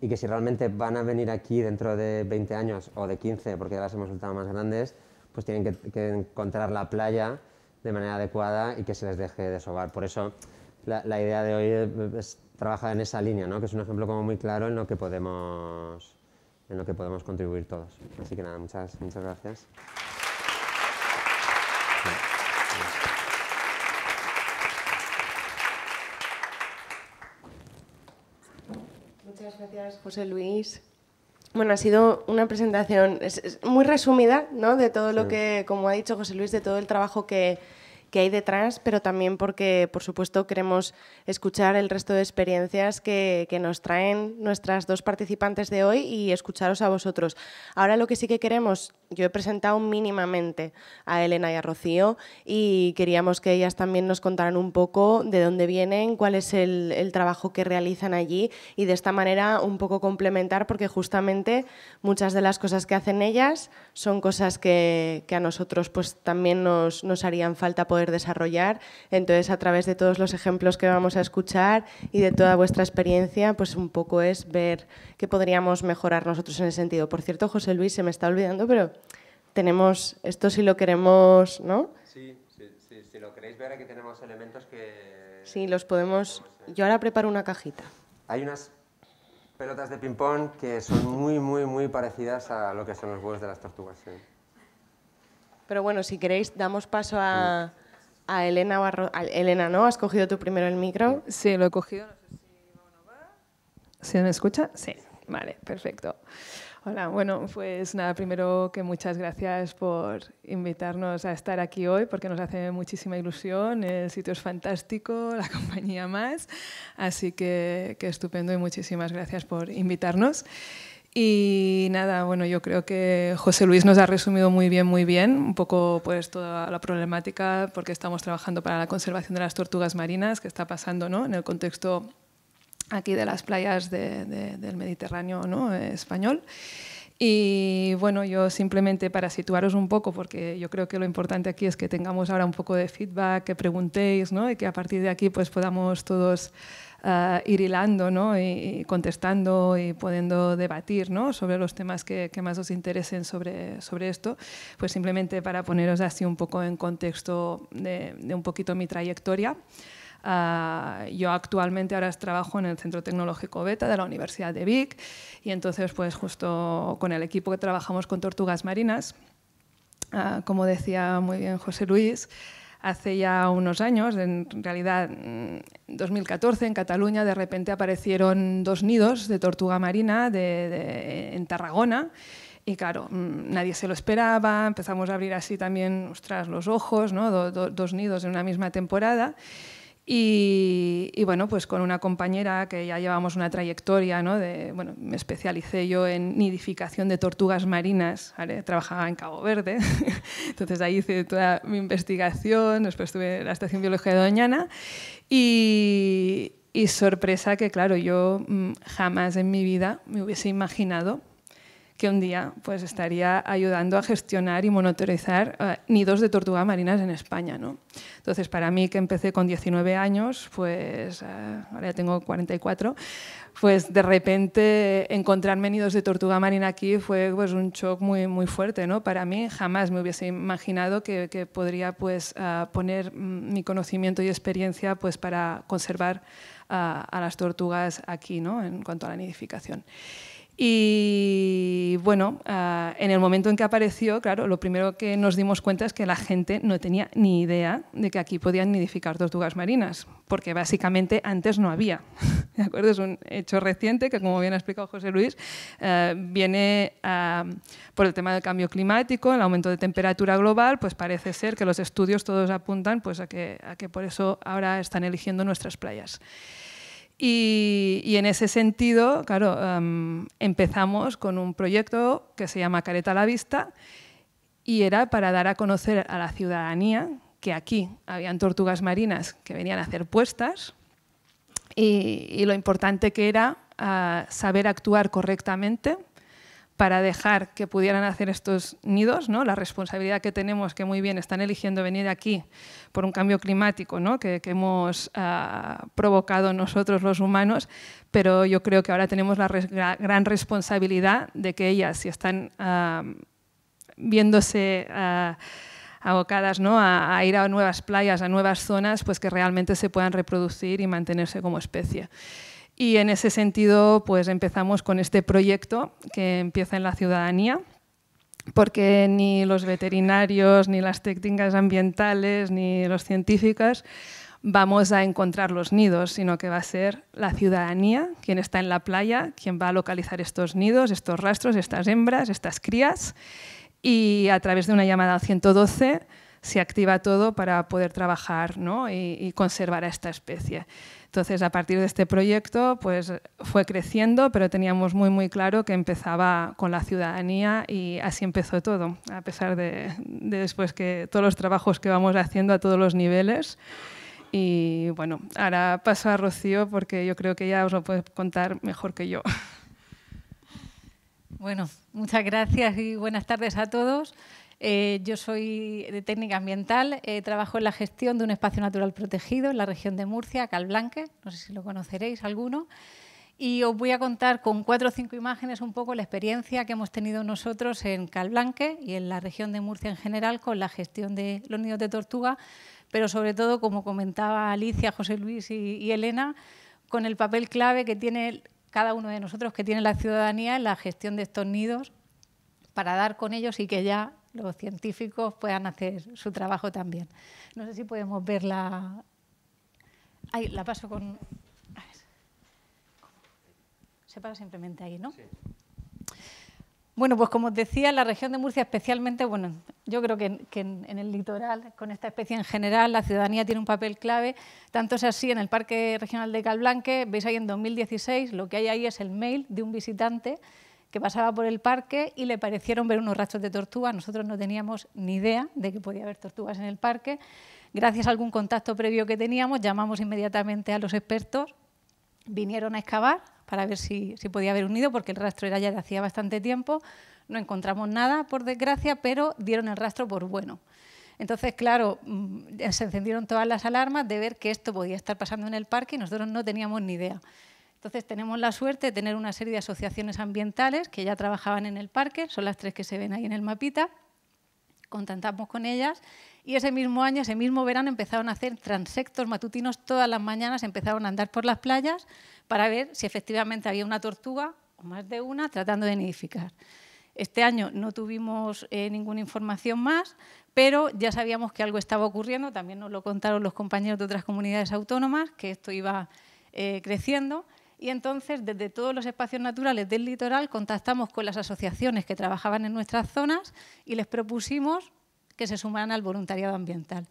y que si realmente van a venir aquí dentro de 20 años o de 15, porque ya las hemos soltado más grandes, pues tienen que encontrar la playa de manera adecuada y que se les deje desovar. Por eso la idea de hoy es trabajar en esa línea, ¿no? Que es un ejemplo como muy claro en lo que podemos contribuir todos. Así que nada, muchas gracias. Muchas gracias, José Luis. Bueno, ha sido una presentación es muy resumida, ¿no? De todo lo que, como ha dicho José Luis, de todo el trabajo que hay detrás, pero también porque, por supuesto, queremos escuchar el resto de experiencias que nos traen nuestras dos participantes de hoy y escucharos a vosotros. Ahora lo que sí que queremos, yo he presentado mínimamente a Elena y a Rocío y queríamos que ellas también nos contaran un poco de dónde vienen, cuál es el trabajo que realizan allí y de esta manera un poco complementar, porque justamente muchas de las cosas que hacen ellas son cosas que a nosotros pues también nos harían falta poder desarrollar. Entonces, a través de todos los ejemplos que vamos a escuchar y de toda vuestra experiencia, pues un poco es ver qué podríamos mejorar nosotros en ese sentido. Por cierto, José Luis, se me está olvidando, pero tenemos esto si lo queremos, ¿no? Sí, si lo queréis ver, aquí tenemos elementos que... Sí, los podemos... Yo ahora preparo una cajita. Hay unas pelotas de ping-pong que son muy parecidas a lo que son los huevos de las tortugas. Sí. Pero bueno, si queréis, damos paso a Elena. Elena, ¿no? ¿Has cogido tú primero el micro? Sí, lo he cogido. No sé si va. ¿Se me escucha? Sí, vale, perfecto. Hola, bueno, pues nada, primero que muchas gracias por invitarnos a estar aquí hoy, porque nos hace muchísima ilusión, el sitio es fantástico, la compañía más, así que estupendo y muchísimas gracias por invitarnos. Y nada, bueno, yo creo que José Luis nos ha resumido muy bien, un poco pues toda la problemática, porque estamos trabajando para la conservación de las tortugas marinas, que está pasando, ¿no? En el contexto aquí de las playas del Mediterráneo, ¿no? Español. Y bueno, yo simplemente para situaros un poco, porque yo creo que lo importante aquí es que tengamos ahora un poco de feedback, que preguntéis, ¿no? Y que a partir de aquí pues podamos todos ir hilando, ¿no? y contestando y pudiendo debatir, ¿no? Sobre los temas que más os interesen sobre esto, pues simplemente para poneros así un poco en contexto de un poquito mi trayectoria. Yo actualmente ahora trabajo en el Centro Tecnológico Beta de la Universidad de Vic y entonces pues justo con el equipo que trabajamos con tortugas marinas, como decía muy bien José Luis, hace ya unos años, en realidad en 2014 en Cataluña de repente aparecieron 2 nidos de tortuga marina en Tarragona. Y claro, nadie se lo esperaba, empezamos a abrir así también los ojos, ¿no? 2 nidos en una misma temporada. Y bueno, pues con una compañera que ya llevamos una trayectoria, ¿no? Bueno, me especialicé yo en nidificación de tortugas marinas, ¿vale? Trabajaba en Cabo Verde, entonces ahí hice toda mi investigación, después estuve en la Estación Biológica de Doñana y sorpresa que, claro, yo jamás en mi vida me hubiese imaginado que un día pues, estaría ayudando a gestionar y monitorizar nidos de tortugas marinas en España, ¿no? Entonces, para mí, que empecé con 19 años, pues ahora ya tengo 44, pues de repente encontrarme nidos de tortuga marina aquí fue pues, un shock muy fuerte, ¿no? Para mí jamás me hubiese imaginado que podría pues, poner mi conocimiento y experiencia pues, para conservar a las tortugas aquí, ¿no? En cuanto a la nidificación. Y bueno, en el momento en que apareció, claro, lo primero que nos dimos cuenta es que la gente no tenía ni idea de que aquí podían nidificar tortugas marinas, porque básicamente antes no había. ¿De acuerdo? Es un hecho reciente que, como bien ha explicado José Luis, viene por el tema del cambio climático, el aumento de temperatura global, pues parece ser que los estudios todos apuntan pues, a que por eso ahora están eligiendo nuestras playas. Y en ese sentido, claro, empezamos con un proyecto que se llama Careta a la Vista y era para dar a conocer a la ciudadanía que aquí habían tortugas marinas que venían a hacer puestas y lo importante que era saber actuar correctamente para dejar que pudieran hacer estos nidos, ¿no? La responsabilidad que tenemos, que muy bien están eligiendo venir aquí por un cambio climático, ¿no? que hemos provocado nosotros los humanos, pero yo creo que ahora tenemos la gran responsabilidad de que ellas, si están viéndose abocadas, ¿no? a ir a nuevas playas, a nuevas zonas, pues que realmente se puedan reproducir y mantenerse como especie. Y en ese sentido, pues empezamos con este proyecto que empieza en la ciudadanía, porque ni los veterinarios, ni las técnicas ambientales, ni los científicos vamos a encontrar los nidos, sino que va a ser la ciudadanía quien está en la playa, quien va a localizar estos nidos, estos rastros, estas hembras, estas crías, y a través de una llamada al 112 se activa todo para poder trabajar, ¿no? y conservar a esta especie. Entonces, a partir de este proyecto, pues fue creciendo, pero teníamos muy claro que empezaba con la ciudadanía y así empezó todo, a pesar de después que todos los trabajos que vamos haciendo a todos los niveles. Y bueno, ahora paso a Rocío porque yo creo que ella os lo puede contar mejor que yo. Bueno, muchas gracias y buenas tardes a todos. Yo soy de técnica ambiental, trabajo en la gestión de un espacio natural protegido en la región de Murcia, Calblanque, no sé si lo conoceréis alguno, y os voy a contar con 4 o 5 imágenes un poco la experiencia que hemos tenido nosotros en Calblanque y en la región de Murcia en general con la gestión de los nidos de tortuga, pero sobre todo, como comentaba Alicia, José Luis y Elena, con el papel clave que tiene cada uno de nosotros, que tiene la ciudadanía en la gestión de estos nidos, para dar con ellos y que ya los científicos puedan hacer su trabajo también. No sé si podemos ver la... Ahí, la paso con... A ver. Se para simplemente ahí, ¿no? Sí. Bueno, pues como os decía, en la región de Murcia especialmente, bueno, yo creo que en el litoral, con esta especie en general, la ciudadanía tiene un papel clave. Tanto es así en el Parque Regional de Calblanque, veis ahí en 2016, lo que hay ahí es el mail de un visitante que pasaba por el parque y le parecieron ver unos rastros de tortuga. Nosotros no teníamos ni idea de que podía haber tortugas en el parque. Gracias a algún contacto previo que teníamos, llamamos inmediatamente a los expertos, vinieron a excavar para ver si podía haber un nido, porque el rastro era ya de hacía bastante tiempo. No encontramos nada, por desgracia, pero dieron el rastro por bueno. Entonces, claro, se encendieron todas las alarmas de ver que esto podía estar pasando en el parque y nosotros no teníamos ni idea. Entonces, tenemos la suerte de tener una serie de asociaciones ambientales que ya trabajaban en el parque, son las 3 que se ven ahí en el mapita, contactamos con ellas y ese mismo año, ese mismo verano, empezaron a hacer transectos matutinos todas las mañanas, empezaron a andar por las playas para ver si efectivamente había una tortuga o más de una tratando de nidificar. Este año no tuvimos ninguna información más, pero ya sabíamos que algo estaba ocurriendo, también nos lo contaron los compañeros de otras comunidades autónomas, que esto iba creciendo. Y entonces, desde todos los espacios naturales del litoral, contactamos con las asociaciones que trabajaban en nuestras zonas y les propusimos que se sumaran al voluntariado ambiental.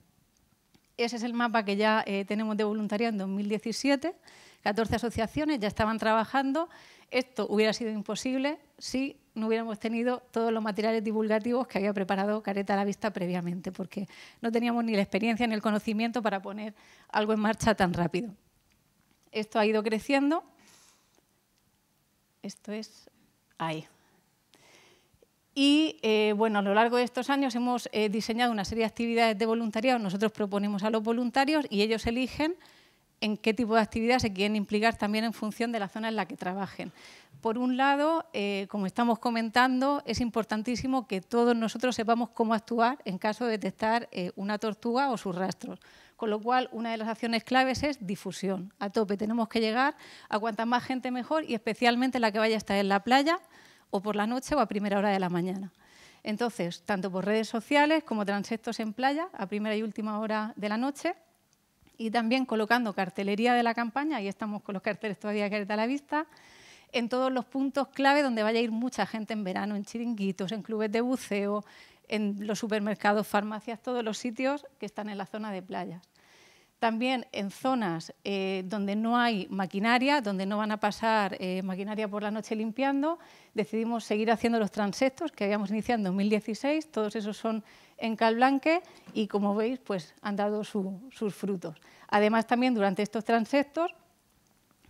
Ese es el mapa que ya tenemos de voluntariado en 2017. 14 asociaciones ya estaban trabajando. Esto hubiera sido imposible si no hubiéramos tenido todos los materiales divulgativos que había preparado Careta a la Vista previamente, porque no teníamos ni la experiencia ni el conocimiento para poner algo en marcha tan rápido. Esto ha ido creciendo. Esto es ahí. Y bueno, a lo largo de estos años hemos diseñado una serie de actividades de voluntariado. Nosotros proponemos a los voluntarios y ellos eligen en qué tipo de actividad se quieren implicar también en función de la zona en la que trabajen. Por un lado, como estamos comentando, es importantísimo que todos nosotros sepamos cómo actuar en caso de detectar una tortuga o sus rastros. Con lo cual, una de las acciones claves es difusión. A tope, tenemos que llegar a cuanta más gente mejor y especialmente la que vaya a estar en la playa o por la noche o a primera hora de la mañana. Entonces, tanto por redes sociales como transectos en playa a primera y última hora de la noche y también colocando cartelería de la campaña, ahí estamos con los carteles todavía Careta a la Vista, en todos los puntos clave donde vaya a ir mucha gente en verano, en chiringuitos, en clubes de buceo, en los supermercados, farmacias, todos los sitios que están en la zona de playas. También en zonas donde no hay maquinaria, donde no van a pasar maquinaria por la noche limpiando, decidimos seguir haciendo los transectos que habíamos iniciado en 2016, todos esos son en Calblanque y como veis pues han dado sus frutos. Además también durante estos transectos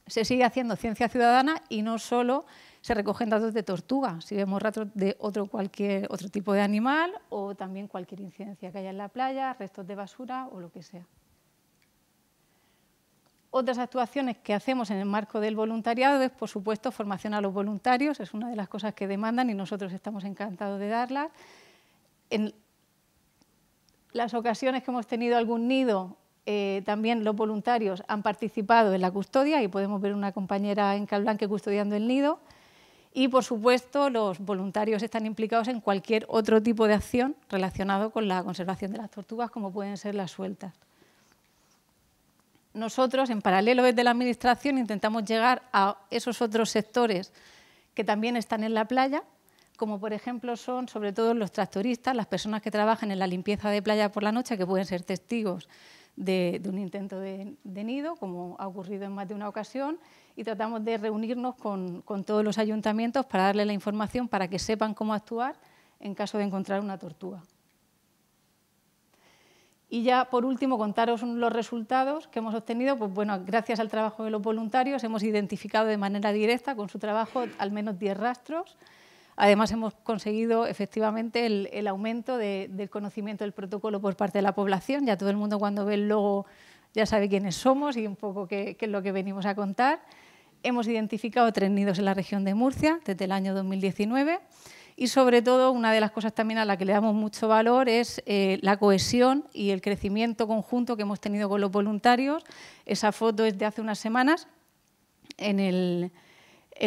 se sigue haciendo ciencia ciudadana y no solo se recogen datos de tortuga, si vemos datos de cualquier otro tipo de animal o también cualquier incidencia que haya en la playa, restos de basura o lo que sea. Otras actuaciones que hacemos en el marco del voluntariado es, por supuesto, formación a los voluntarios, es una de las cosas que demandan y nosotros estamos encantados de darlas. En las ocasiones que hemos tenido algún nido, también los voluntarios han participado en la custodia y podemos ver una compañera en Calblanque custodiando el nido. Y, por supuesto, los voluntarios están implicados en cualquier otro tipo de acción relacionado con la conservación de las tortugas, como pueden ser las sueltas. Nosotros, en paralelo desde la Administración, intentamos llegar a esos otros sectores que también están en la playa, como por ejemplo son sobre todo los tractoristas, las personas que trabajan en la limpieza de playa por la noche, que pueden ser testigos de un intento de nido, como ha ocurrido en más de una ocasión, y tratamos de reunirnos con todos los ayuntamientos para darles la información para que sepan cómo actuar en caso de encontrar una tortuga. Y ya, por último, contaros los resultados que hemos obtenido. Pues bueno, gracias al trabajo de los voluntarios hemos identificado de manera directa con su trabajo al menos 10 rastros. Además, hemos conseguido efectivamente el aumento del conocimiento del protocolo por parte de la población. Ya todo el mundo cuando ve el logo ya sabe quiénes somos y un poco qué es lo que venimos a contar. Hemos identificado 3 nidos en la región de Murcia desde el año 2019 y, sobre todo, una de las cosas también a la que le damos mucho valor es la cohesión y el crecimiento conjunto que hemos tenido con los voluntarios. Esa foto es de hace unas semanas en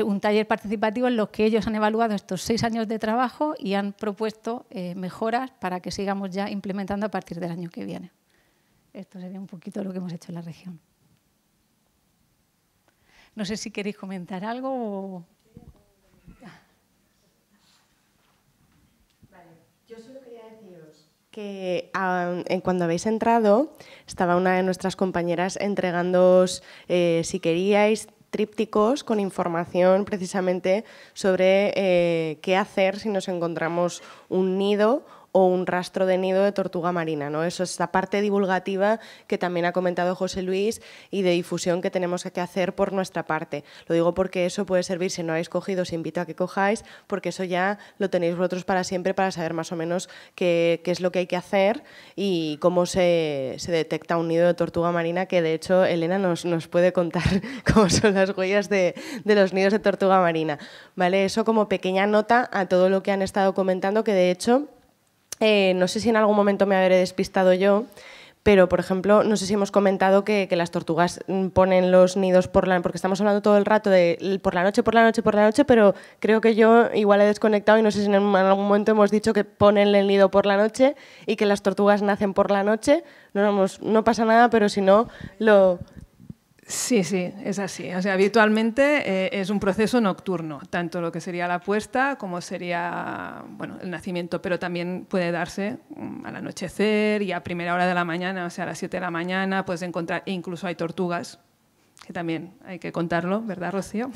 un taller participativo en los que ellos han evaluado estos 6 años de trabajo y han propuesto mejoras para que sigamos ya implementando a partir del año que viene. Esto sería un poquito lo que hemos hecho en la región. No sé si queréis comentar algo o... Vale, yo solo quería deciros que cuando habéis entrado estaba una de nuestras compañeras entregándoos, si queríais, trípticos con información precisamente sobre qué hacer si nos encontramos un nido o un rastro de nido de tortuga marina, ¿no? Eso es la parte divulgativa que también ha comentado José Luis y de difusión que tenemos que hacer por nuestra parte. Lo digo porque eso puede servir, si no habéis cogido, os invito a que cojáis, porque eso ya lo tenéis vosotros para siempre, para saber más o menos qué es lo que hay que hacer y cómo se detecta un nido de tortuga marina, que de hecho Elena nos puede contar cómo son las huellas de los nidos de tortuga marina. ¿Vale? Eso como pequeña nota a todo lo que han estado comentando, que de hecho... no sé si en algún momento me habré despistado yo, pero, por ejemplo, no sé si hemos comentado que las tortugas ponen los nidos porque estamos hablando todo el rato de por la noche, pero creo que yo igual he desconectado y no sé si en algún momento hemos dicho que ponen el nido por la noche y que las tortugas nacen por la noche. No pasa nada, pero si no, lo... Sí, es así. O sea, habitualmente es un proceso nocturno, tanto lo que sería la puesta como sería el nacimiento, pero también puede darse al anochecer y a primera hora de la mañana, o sea, a las 7 de la mañana puedes encontrar, e incluso hay tortugas, que también hay que contarlo, ¿verdad, Rocío?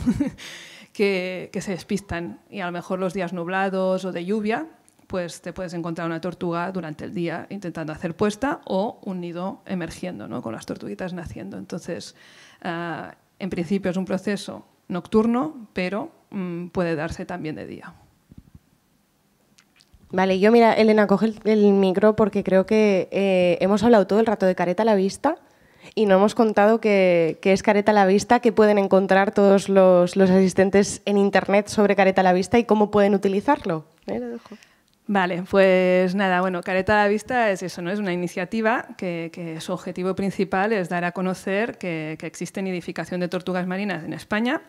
que se despistan y a lo mejor los días nublados o de lluvia, pues te puedes encontrar una tortuga durante el día intentando hacer puesta o un nido emergiendo, ¿no? Con las tortuguitas naciendo. Entonces, en principio es un proceso nocturno, pero puede darse también de día. Vale, yo mira, Elena, coge el micro porque creo que hemos hablado todo el rato de careta a la vista y no hemos contado qué es careta a la vista, qué pueden encontrar todos los asistentes en Internet sobre careta a la vista y cómo pueden utilizarlo. Lo dejo. Vale, pues nada, Careta a la Vista es eso, ¿no? Es una iniciativa que su objetivo principal es dar a conocer que existe nidificación de tortugas marinas en España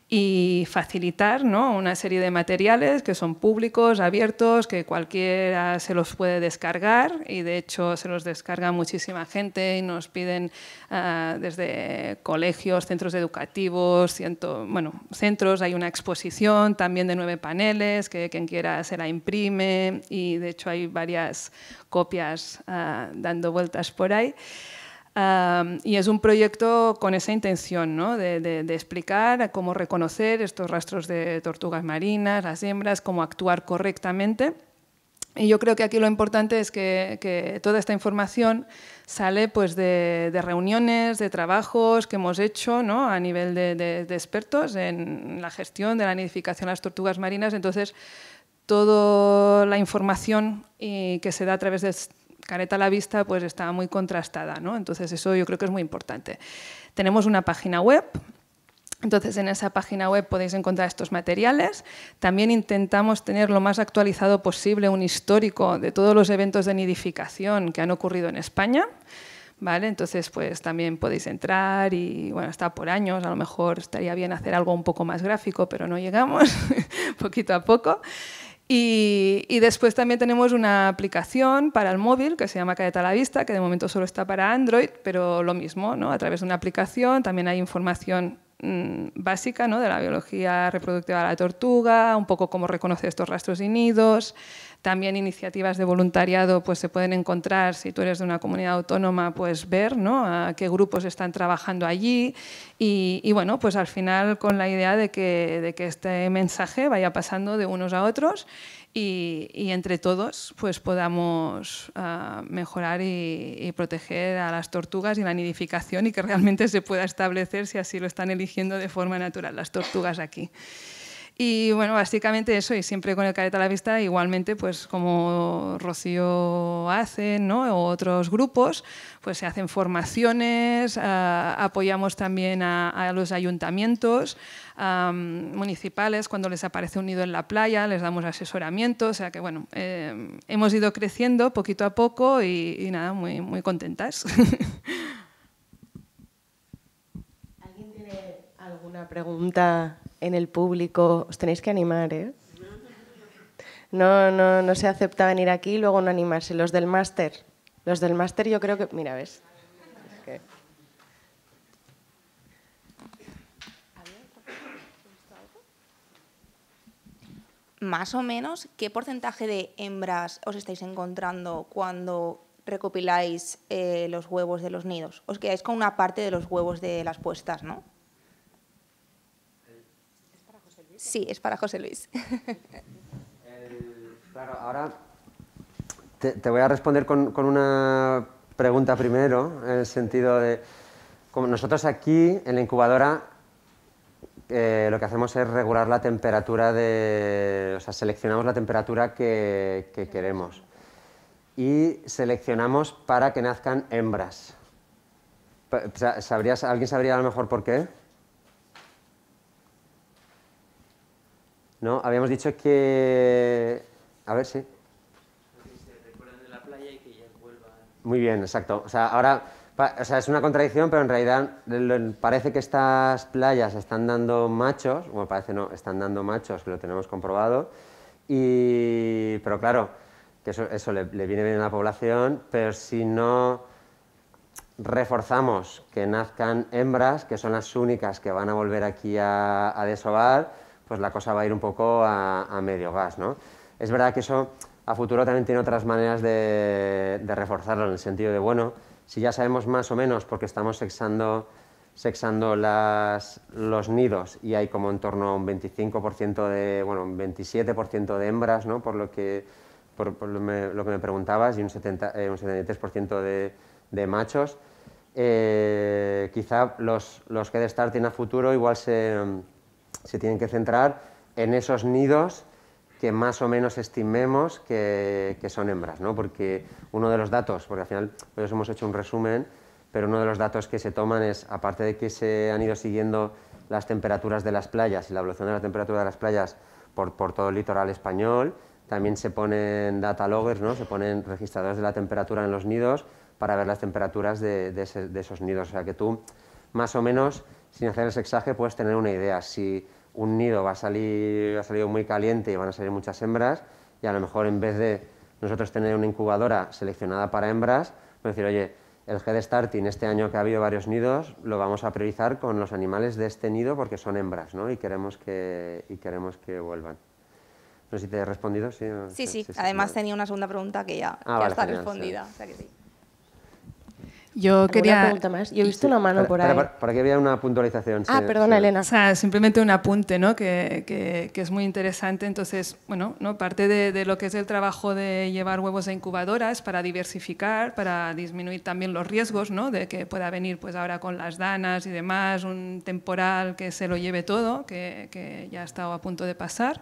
y facilitar, ¿no?, una serie de materiales que son públicos, abiertos, que cualquiera se los puede descargar y de hecho se los descarga muchísima gente y nos piden desde colegios, centros educativos, centros, hay una exposición también de 9 paneles que quien quiera se la imprime y de hecho hay varias copias dando vueltas por ahí. Y es un proyecto con esa intención, ¿no?, de explicar cómo reconocer estos rastros de tortugas marinas, las hembras, cómo actuar correctamente Y yo creo que aquí lo importante es que toda esta información sale pues, de reuniones, de trabajos que hemos hecho, ¿no? A nivel de expertos en la gestión de la nidificación de las tortugas marinas. Entonces, toda la información que se da a través de Careta a la Vista pues, está muy contrastada, ¿no? Entonces, eso yo creo que es muy importante. Tenemos una página web. Entonces, en esa página web podéis encontrar estos materiales. También intentamos tener lo más actualizado posible un histórico de todos los eventos de nidificación que han ocurrido en España. ¿Vale? Entonces, pues también podéis entrar y, bueno, está por años. A lo mejor estaría bien hacer algo un poco más gráfico, pero no llegamos, poquito a poco. Y después también tenemos una aplicación para el móvil que se llama Careta a la Vista, que de momento solo está para Android, pero lo mismo, ¿no? A través de una aplicación también hay información básica, ¿no? De la biología reproductiva de la tortuga, un poco cómo reconocer estos rastros y nidos. También iniciativas de voluntariado pues, se pueden encontrar, si tú eres de una comunidad autónoma, pues ver, ¿no? A qué grupos están trabajando allí y bueno, pues al final con la idea de que este mensaje vaya pasando de unos a otros y entre todos pues, podamos mejorar y proteger a las tortugas y la nidificación y que realmente se pueda establecer si así lo están eligiendo de forma natural las tortugas aquí. Y bueno, básicamente eso, y siempre con el Careta a la Vista, igualmente, pues como Rocío hace, ¿no? O otros grupos, pues se hacen formaciones, apoyamos también a los ayuntamientos municipales cuando les aparece un nido en la playa, les damos asesoramiento, o sea que bueno, hemos ido creciendo poquito a poco y nada, muy, muy contentas. ¿Alguien tiene alguna pregunta en el público? Os tenéis que animar, ¿eh? No se acepta venir aquí y luego no animarse. Los del máster yo creo que... Mira, ¿ves? Es que... Más o menos, ¿qué porcentaje de hembras os estáis encontrando cuando recopiláis los huevos de los nidos? Os quedáis con una parte de los huevos de las puestas, ¿no? Sí, es para José Luis. Claro, ahora te voy a responder con una pregunta primero, en el sentido de, como nosotros aquí en la incubadora lo que hacemos es regular la temperatura o sea, seleccionamos la temperatura que queremos y seleccionamos para que nazcan hembras. ¿Alguien sabría a lo mejor por qué? ¿No? Habíamos dicho que... A ver, sí. Que se recuerdan de la playa y que ya vuelvan. Muy bien, exacto. O sea, ahora... O sea, es una contradicción, pero en realidad parece que estas playas están dando machos, bueno, parece no, están dando machos, que lo tenemos comprobado, pero claro, que eso le viene bien a la población, pero si no reforzamos que nazcan hembras, que son las únicas que van a volver aquí a desovar, pues la cosa va a ir un poco a medio gas, ¿no? Es verdad que eso a futuro también tiene otras maneras de reforzarlo, en el sentido de, bueno, si ya sabemos más o menos, porque estamos sexando los nidos y hay como en torno a un 25% un 27% de hembras, ¿no? por lo que me preguntabas, y un 73% de machos, quizá los head starting a futuro igual se tienen que centrar en esos nidos que más o menos estimemos que son hembras, ¿no? Porque uno de los datos, porque al final pues hemos hecho un resumen, pero uno de los datos que se toman es, aparte de que se han ido siguiendo las temperaturas de las playas y la evolución de la temperatura de las playas por todo el litoral español, también se ponen data loggers, ¿no? Se ponen registradores de la temperatura en los nidos para ver las temperaturas de esos nidos. O sea que tú, más o menos, sin hacer el sexaje, puedes tener una idea. Si un nido ha salido muy caliente y van a salir muchas hembras, y a lo mejor en vez de nosotros tener una incubadora seleccionada para hembras, pues decir, oye, el head starting este año que ha habido varios nidos, lo vamos a priorizar con los animales de este nido porque son hembras, ¿no? Y queremos que vuelvan. No sé si te he respondido. Sí. Además tenía una segunda pregunta que ya vale, está genial, respondida. sí. O sea que sí. Yo quería... pregunta más? Yo he visto una mano por ahí. Por aquí había una puntualización. Ah, sí, perdona, sí. Elena. O sea, simplemente un apunte, ¿no? que es muy interesante. Entonces, bueno, ¿no? Parte de lo que es el trabajo de llevar huevos a incubadoras para diversificar, para disminuir también los riesgos, ¿no? De que pueda venir pues ahora con las danas y demás, un temporal que se lo lleve todo, que ya ha estado a punto de pasar.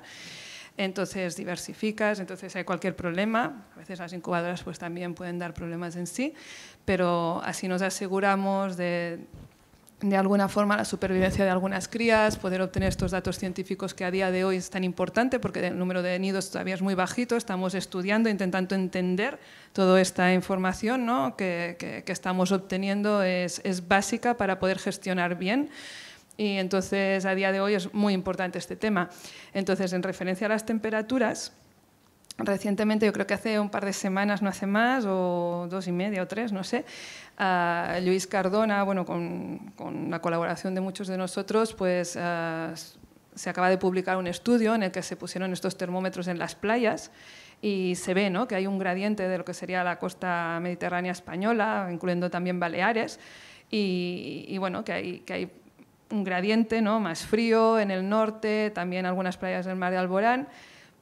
Entonces diversificas, entonces hay cualquier problema, a veces las incubadoras pues también pueden dar problemas en sí, pero así nos aseguramos de alguna forma la supervivencia de algunas crías, poder obtener estos datos científicos que a día de hoy es tan importante porque el número de nidos todavía es muy bajito, estamos estudiando, intentando entender toda esta información, ¿no? que estamos obteniendo es básica para poder gestionar bien. Y entonces a día de hoy es muy importante este tema. Entonces, en referencia a las temperaturas, recientemente, yo creo que hace un par de semanas, no hace más, o 2 y media o 3, no sé, Luis Cardona, bueno, con la colaboración de muchos de nosotros, pues se acaba de publicar un estudio en el que se pusieron estos termómetros en las playas y se ve, ¿no?, que hay un gradiente de lo que sería la costa mediterránea española, incluyendo también Baleares, y bueno, que hay un gradiente, ¿no?, más frío en el norte, también algunas playas del mar de Alborán,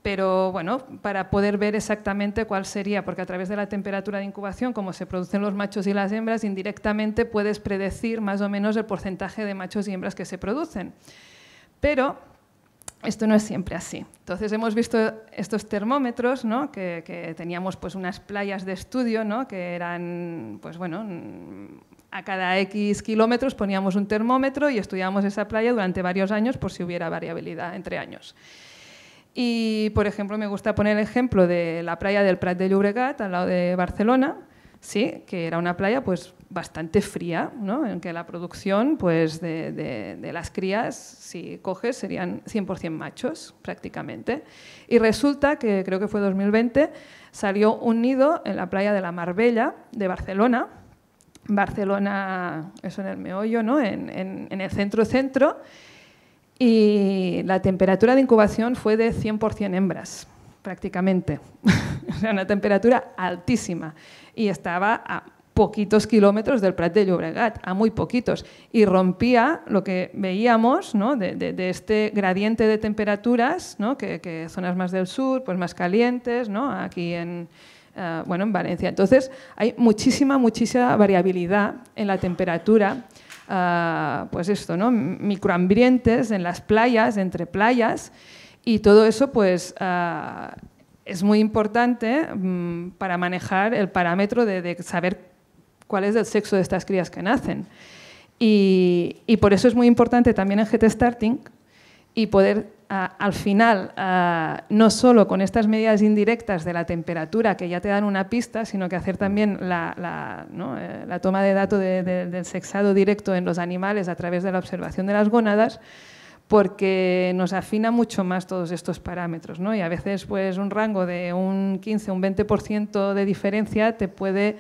pero bueno, para poder ver exactamente cuál sería, porque a través de la temperatura de incubación, como se producen los machos y las hembras, indirectamente puedes predecir más o menos el porcentaje de machos y hembras que se producen. Pero esto no es siempre así. Entonces hemos visto estos termómetros, ¿no?, que teníamos pues unas playas de estudio, ¿no?, que eran, pues bueno, a cada X kilómetros poníamos un termómetro y estudiábamos esa playa durante varios años por si hubiera variabilidad entre años. Y, por ejemplo, me gusta poner el ejemplo de la playa del Prat de Llobregat, al lado de Barcelona, sí, que era una playa pues bastante fría, ¿no?, en que la producción pues, de las crías, si coges, serían 100% machos, prácticamente. Y resulta que, creo que fue 2020, salió un nido en la playa de la Marbella, de Barcelona, eso en el meollo, ¿no?, en el centro-centro, y la temperatura de incubación fue de 100% hembras, prácticamente. O sea, una temperatura altísima. Y estaba a poquitos kilómetros del Prat de Llobregat, a muy poquitos. Y rompía lo que veíamos, ¿no?, de este gradiente de temperaturas, ¿no?, que zonas más del sur, pues más calientes, ¿no?, aquí en Valencia. Entonces, hay muchísima variabilidad en la temperatura. Pues esto, ¿no?, microambientes en las playas, entre playas, y todo eso pues es muy importante para manejar el parámetro de saber cuál es el sexo de estas crías que nacen. Y por eso es muy importante también en GT Starting y poder al final, no solo con estas medidas indirectas de la temperatura que ya te dan una pista, sino que hacer también la toma de datos del sexado directo en los animales a través de la observación de las gónadas, porque nos afina mucho más todos estos parámetros, ¿no? Y a veces pues, un rango de un 15 o un 20% de diferencia te puede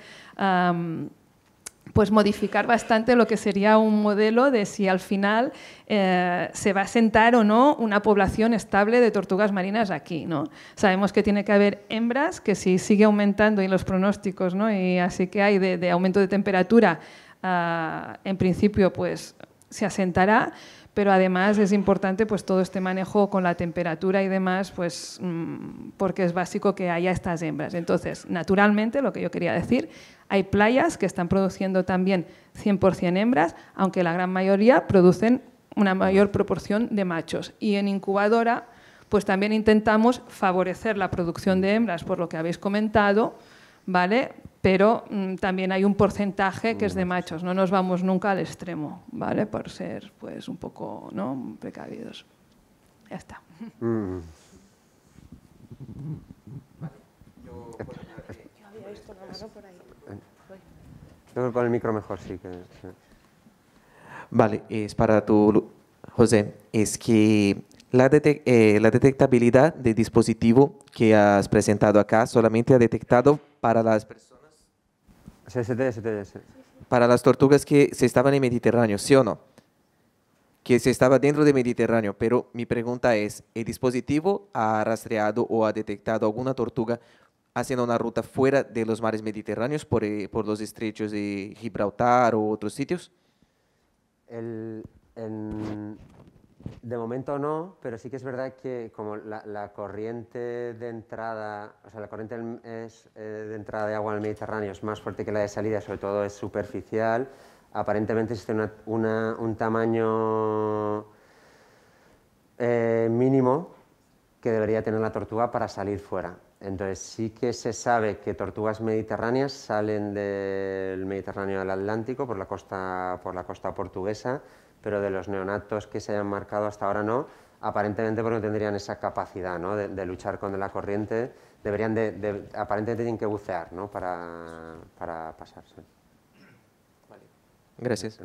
pues modificar bastante lo que sería un modelo de si al final se va a asentar o no una población estable de tortugas marinas aquí, ¿no? Sabemos que tiene que haber hembras, que si sigue aumentando y los pronósticos, ¿no?, y así que hay de aumento de temperatura, en principio pues se asentará, pero además es importante pues todo este manejo con la temperatura y demás, pues porque es básico que haya estas hembras. Entonces, naturalmente, lo que yo quería decir, hay playas que están produciendo también 100% hembras, aunque la gran mayoría producen una mayor proporción de machos. Y en incubadora, pues también intentamos favorecer la producción de hembras, por lo que habéis comentado, ¿vale?, pero también hay un porcentaje que es de machos, no nos vamos nunca al extremo, ¿vale?, por ser pues un poco, ¿no?, precavidos. Ya está. Yo había visto una mano por ahí. Yo creo que con el micro mejor, sí. Sí. Vale, es para tú, José. Es que la detectabilidad del dispositivo que has presentado acá solamente ha detectado para las personas. Sí. Para las tortugas que se estaban en Mediterráneo, ¿sí o no? Que se estaba dentro del Mediterráneo, pero mi pregunta es, ¿el dispositivo ha rastreado o ha detectado alguna tortuga haciendo una ruta fuera de los mares mediterráneos por los estrechos de Gibraltar o otros sitios? De momento no, pero sí que es verdad que como la corriente de entrada, o sea, la corriente de entrada de agua en el Mediterráneo es más fuerte que la de salida, sobre todo es superficial, aparentemente existe un tamaño mínimo que debería tener la tortuga para salir fuera. Entonces sí que se sabe que tortugas mediterráneas salen del Mediterráneo al Atlántico por la costa portuguesa, pero de los neonatos que se hayan marcado hasta ahora no, aparentemente porque no tendrían esa capacidad, ¿no?, de luchar con la corriente, aparentemente tienen que bucear, ¿no?, para pasarse. Vale. Gracias.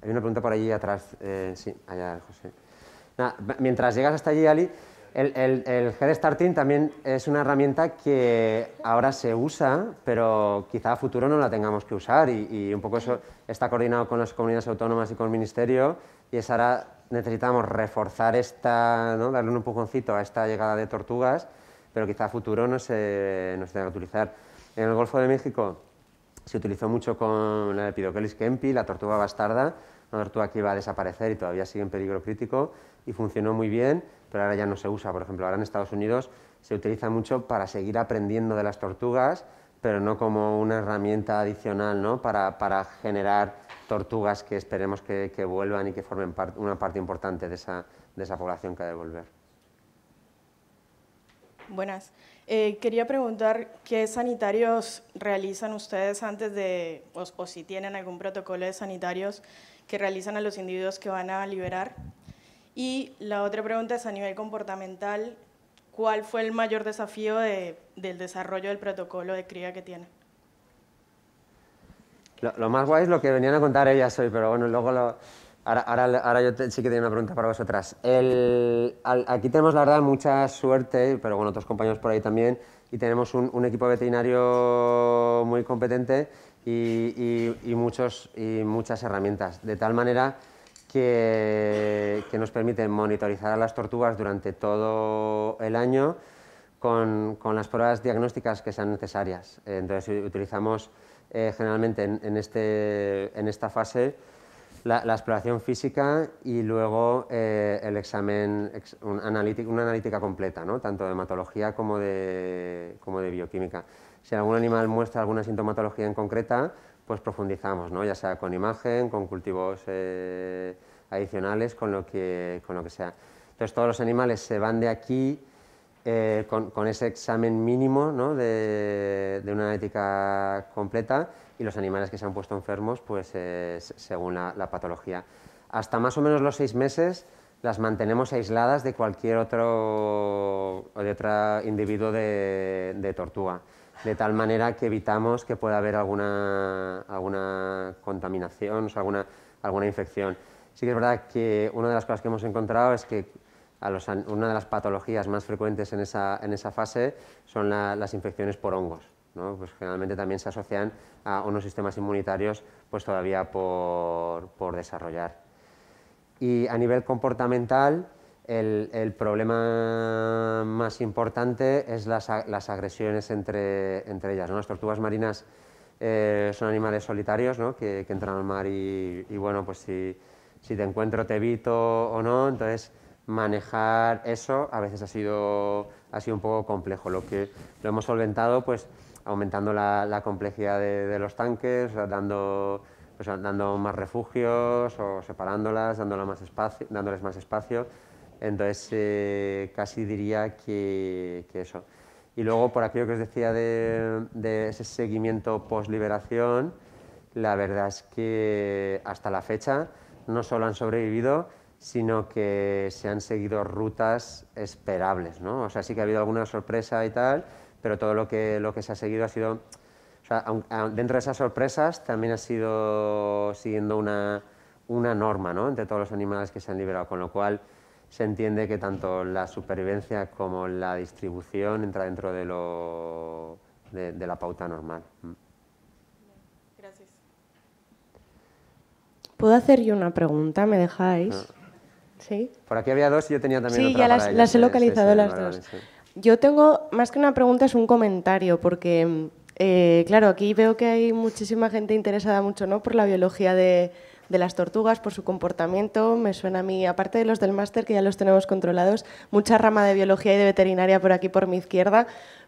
Hay una pregunta por allí atrás, sí, allá, José. Nada, mientras llegas hasta allí, Ali, el Head Starting también es una herramienta que ahora se usa, pero quizá a futuro no la tengamos que usar y un poco eso está coordinado con las comunidades autónomas y con el Ministerio y es ahora necesitamos reforzar ¿no?, darle un empujoncito a esta llegada de tortugas, pero quizá a futuro no se tenga que utilizar. En el Golfo de México se utilizó mucho con la Epidochelis kempi, la tortuga bastarda, una tortuga que iba a desaparecer y todavía sigue en peligro crítico y funcionó muy bien, pero ahora ya no se usa. Por ejemplo, ahora en Estados Unidos se utiliza mucho para seguir aprendiendo de las tortugas, pero no como una herramienta adicional, ¿no?, para generar tortugas que esperemos que vuelvan y que formen una parte importante de esa población que ha de volver. Buenas. Quería preguntar qué sanitarios realizan ustedes antes de, o si tienen algún protocolo de sanitarios que realizan a los individuos que van a liberar. Y la otra pregunta es a nivel comportamental, ¿cuál fue el mayor desafío del desarrollo del protocolo de cría que tienen? Lo más guay es lo que venían a contar ellas hoy, pero bueno, luego ahora yo sí que tengo una pregunta para vosotras. Aquí tenemos, la verdad, mucha suerte, pero bueno, otros compañeros por ahí también, y tenemos un equipo veterinario muy competente y muchas herramientas, de tal manera que nos permiten monitorizar a las tortugas durante todo el año con las pruebas diagnósticas que sean necesarias. Entonces utilizamos generalmente en esta fase la exploración física y luego el examen, una analítica completa, ¿no?, tanto de hematología como de bioquímica. Si algún animal muestra alguna sintomatología en concreta, pues profundizamos, ¿no?, ya sea con imagen, con cultivos adicionales, con lo que sea. Entonces todos los animales se van de aquí con ese examen mínimo, ¿no?, de una analítica completa, y los animales que se han puesto enfermos, pues según la patología. Hasta más o menos los 6 meses las mantenemos aisladas de cualquier otro individuo de tortuga, de tal manera que evitamos que pueda haber alguna contaminación, o sea, alguna infección. Sí que es verdad que una de las cosas que hemos encontrado es que una de las patologías más frecuentes en esa fase son las infecciones por hongos, ¿no? Pues generalmente también se asocian a unos sistemas inmunitarios pues todavía por desarrollar. Y a nivel comportamental, el problema más importante es las agresiones entre ellas, ¿no? Las tortugas marinas son animales solitarios, ¿no?, que entran al mar y bueno, pues si te encuentro te evito o no, entonces manejar eso a veces ha sido un poco complejo. Lo hemos solventado pues aumentando la complejidad de los tanques, dando más refugios o separándolas, dándoles más espacio. Entonces casi diría que eso. Y luego, por aquello que os decía de ese seguimiento post-liberación, la verdad es que hasta la fecha no solo han sobrevivido, sino que se han seguido rutas esperables, ¿no? O sea, sí que ha habido alguna sorpresa y tal, pero todo lo que se ha seguido ha sido... O sea, dentro de esas sorpresas también ha sido siguiendo una norma, ¿no?, entre todos los animales que se han liberado, con lo cual se entiende que tanto la supervivencia como la distribución entra dentro de la pauta normal. Gracias. ¿Puedo hacer yo una pregunta? ¿Me dejáis? Ah. ¿Sí? Por aquí había dos y yo tenía también sí, otra ya para las he localizado las vale, dos. vale, sí. Yo tengo, más que una pregunta, es un comentario, porque, claro, aquí veo que hay muchísima gente interesada mucho, ¿no?, por la biología de las tortugas, por su comportamiento. Me suena a mí, aparte de los del máster, que ya los tenemos controlados, mucha rama de biología y de veterinaria por aquí, por mi izquierda,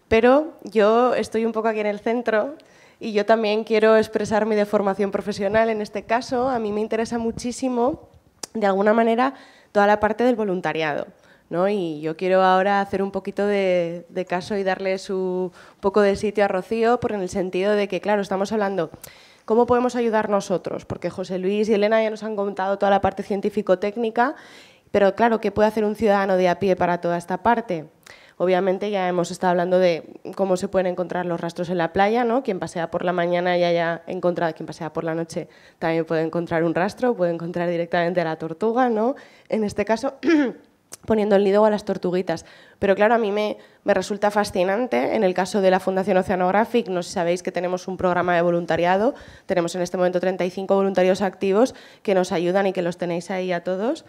pero yo estoy un poco aquí en el centro y yo también quiero expresar mi deformación profesional. En este caso, a mí me interesa muchísimo, de alguna manera, toda la parte del voluntariado, ¿no? Y yo quiero ahora hacer un poquito de caso y darle un poco de sitio a Rocío, por en el sentido de que, claro, estamos hablando cómo podemos ayudar nosotros, porque José Luis y Elena ya nos han contado toda la parte científico-técnica, pero claro, ¿qué puede hacer un ciudadano de a pie para toda esta parte? Obviamente ya hemos estado hablando de cómo se pueden encontrar los rastros en la playa, ¿no? Quien pasea por la mañana ya haya encontrado, quien pasea por la noche también puede encontrar un rastro, puede encontrar directamente a la tortuga, ¿no? En este caso, poniendo el nido a las tortuguitas. Pero claro, a mí me resulta fascinante, en el caso de la Fundación Oceanographic, no sé si sabéis que tenemos un programa de voluntariado, tenemos en este momento 35 voluntarios activos que nos ayudan y que los tenéis ahí a todos.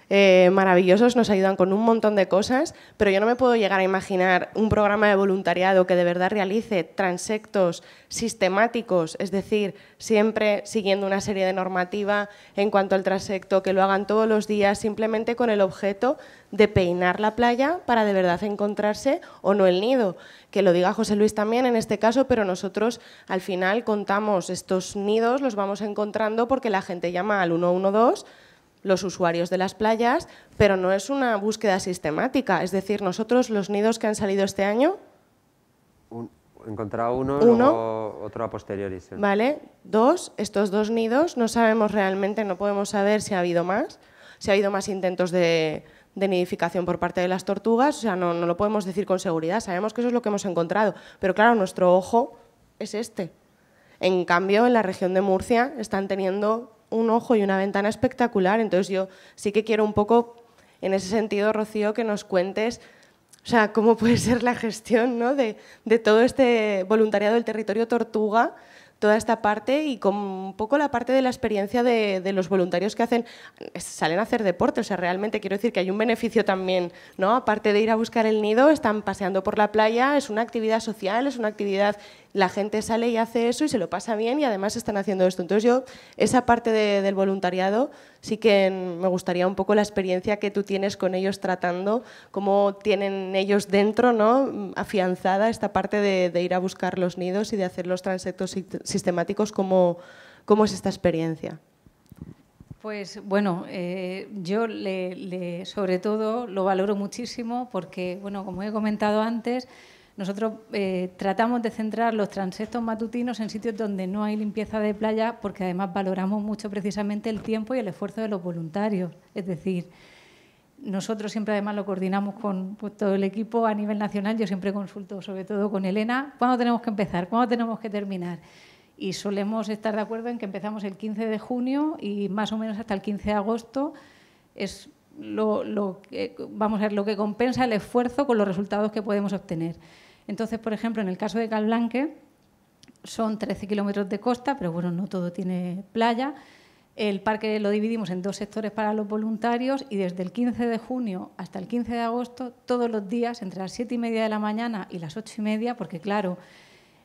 Maravillosos, nos ayudan con un montón de cosas, pero yo no me puedo llegar a imaginar un programa de voluntariado que de verdad realice transectos sistemáticos, es decir, siempre siguiendo una serie de normativa en cuanto al transecto, que lo hagan todos los días simplemente con el objeto de peinar la playa para de verdad encontrarse o no el nido. Que lo diga José Luis también en este caso, pero nosotros al final contamos estos nidos, los vamos encontrando porque la gente llama al 112, los usuarios de las playas, pero no es una búsqueda sistemática. Es decir, nosotros los nidos que han salido este año... Encontrado uno, luego otro a posteriori. Sí. Vale, estos dos nidos no sabemos realmente, no podemos saber si ha habido más intentos de nidificación por parte de las tortugas, o sea, no lo podemos decir con seguridad, sabemos que eso es lo que hemos encontrado, pero claro, nuestro ojo es este. En cambio, en la región de Murcia están teniendo un ojo y una ventana espectacular. Entonces yo sí que quiero un poco, en ese sentido, Rocío, que nos cuentes, o sea, cómo puede ser la gestión, ¿no?, de todo este voluntariado del territorio tortuga, toda esta parte, y con un poco la parte de la experiencia de los voluntarios que salen a hacer deporte. O sea, realmente quiero decir que hay un beneficio también, ¿no? Aparte de ir a buscar el nido, están paseando por la playa, es una actividad social, es una actividad, la gente sale y hace eso y se lo pasa bien y además están haciendo esto. Entonces yo, esa parte del voluntariado, sí que me gustaría un poco la experiencia que tú tienes con ellos tratando, cómo tienen ellos dentro, ¿no?, afianzada esta parte de ir a buscar los nidos y de hacer los transectos sistemáticos. ¿Cómo es esta experiencia? Pues bueno, yo sobre todo lo valoro muchísimo porque, bueno, como he comentado antes, nosotros tratamos de centrar los transectos matutinos en sitios donde no hay limpieza de playa, porque además valoramos mucho precisamente el tiempo y el esfuerzo de los voluntarios. Es decir, nosotros siempre además lo coordinamos con todo el equipo a nivel nacional. Yo siempre consulto, sobre todo con Elena, ¿cuándo tenemos que empezar? ¿Cuándo tenemos que terminar? Y solemos estar de acuerdo en que empezamos el 15 de junio y más o menos hasta el 15 de agosto es vamos a ver, lo que compensa el esfuerzo con los resultados que podemos obtener. Entonces, por ejemplo, en el caso de Calblanque son 13 kilómetros de costa, pero bueno, no todo tiene playa. El parque lo dividimos en 2 sectores para los voluntarios y desde el 15 de junio hasta el 15 de agosto, todos los días, entre las 7:30 de la mañana y las 8:30, porque claro,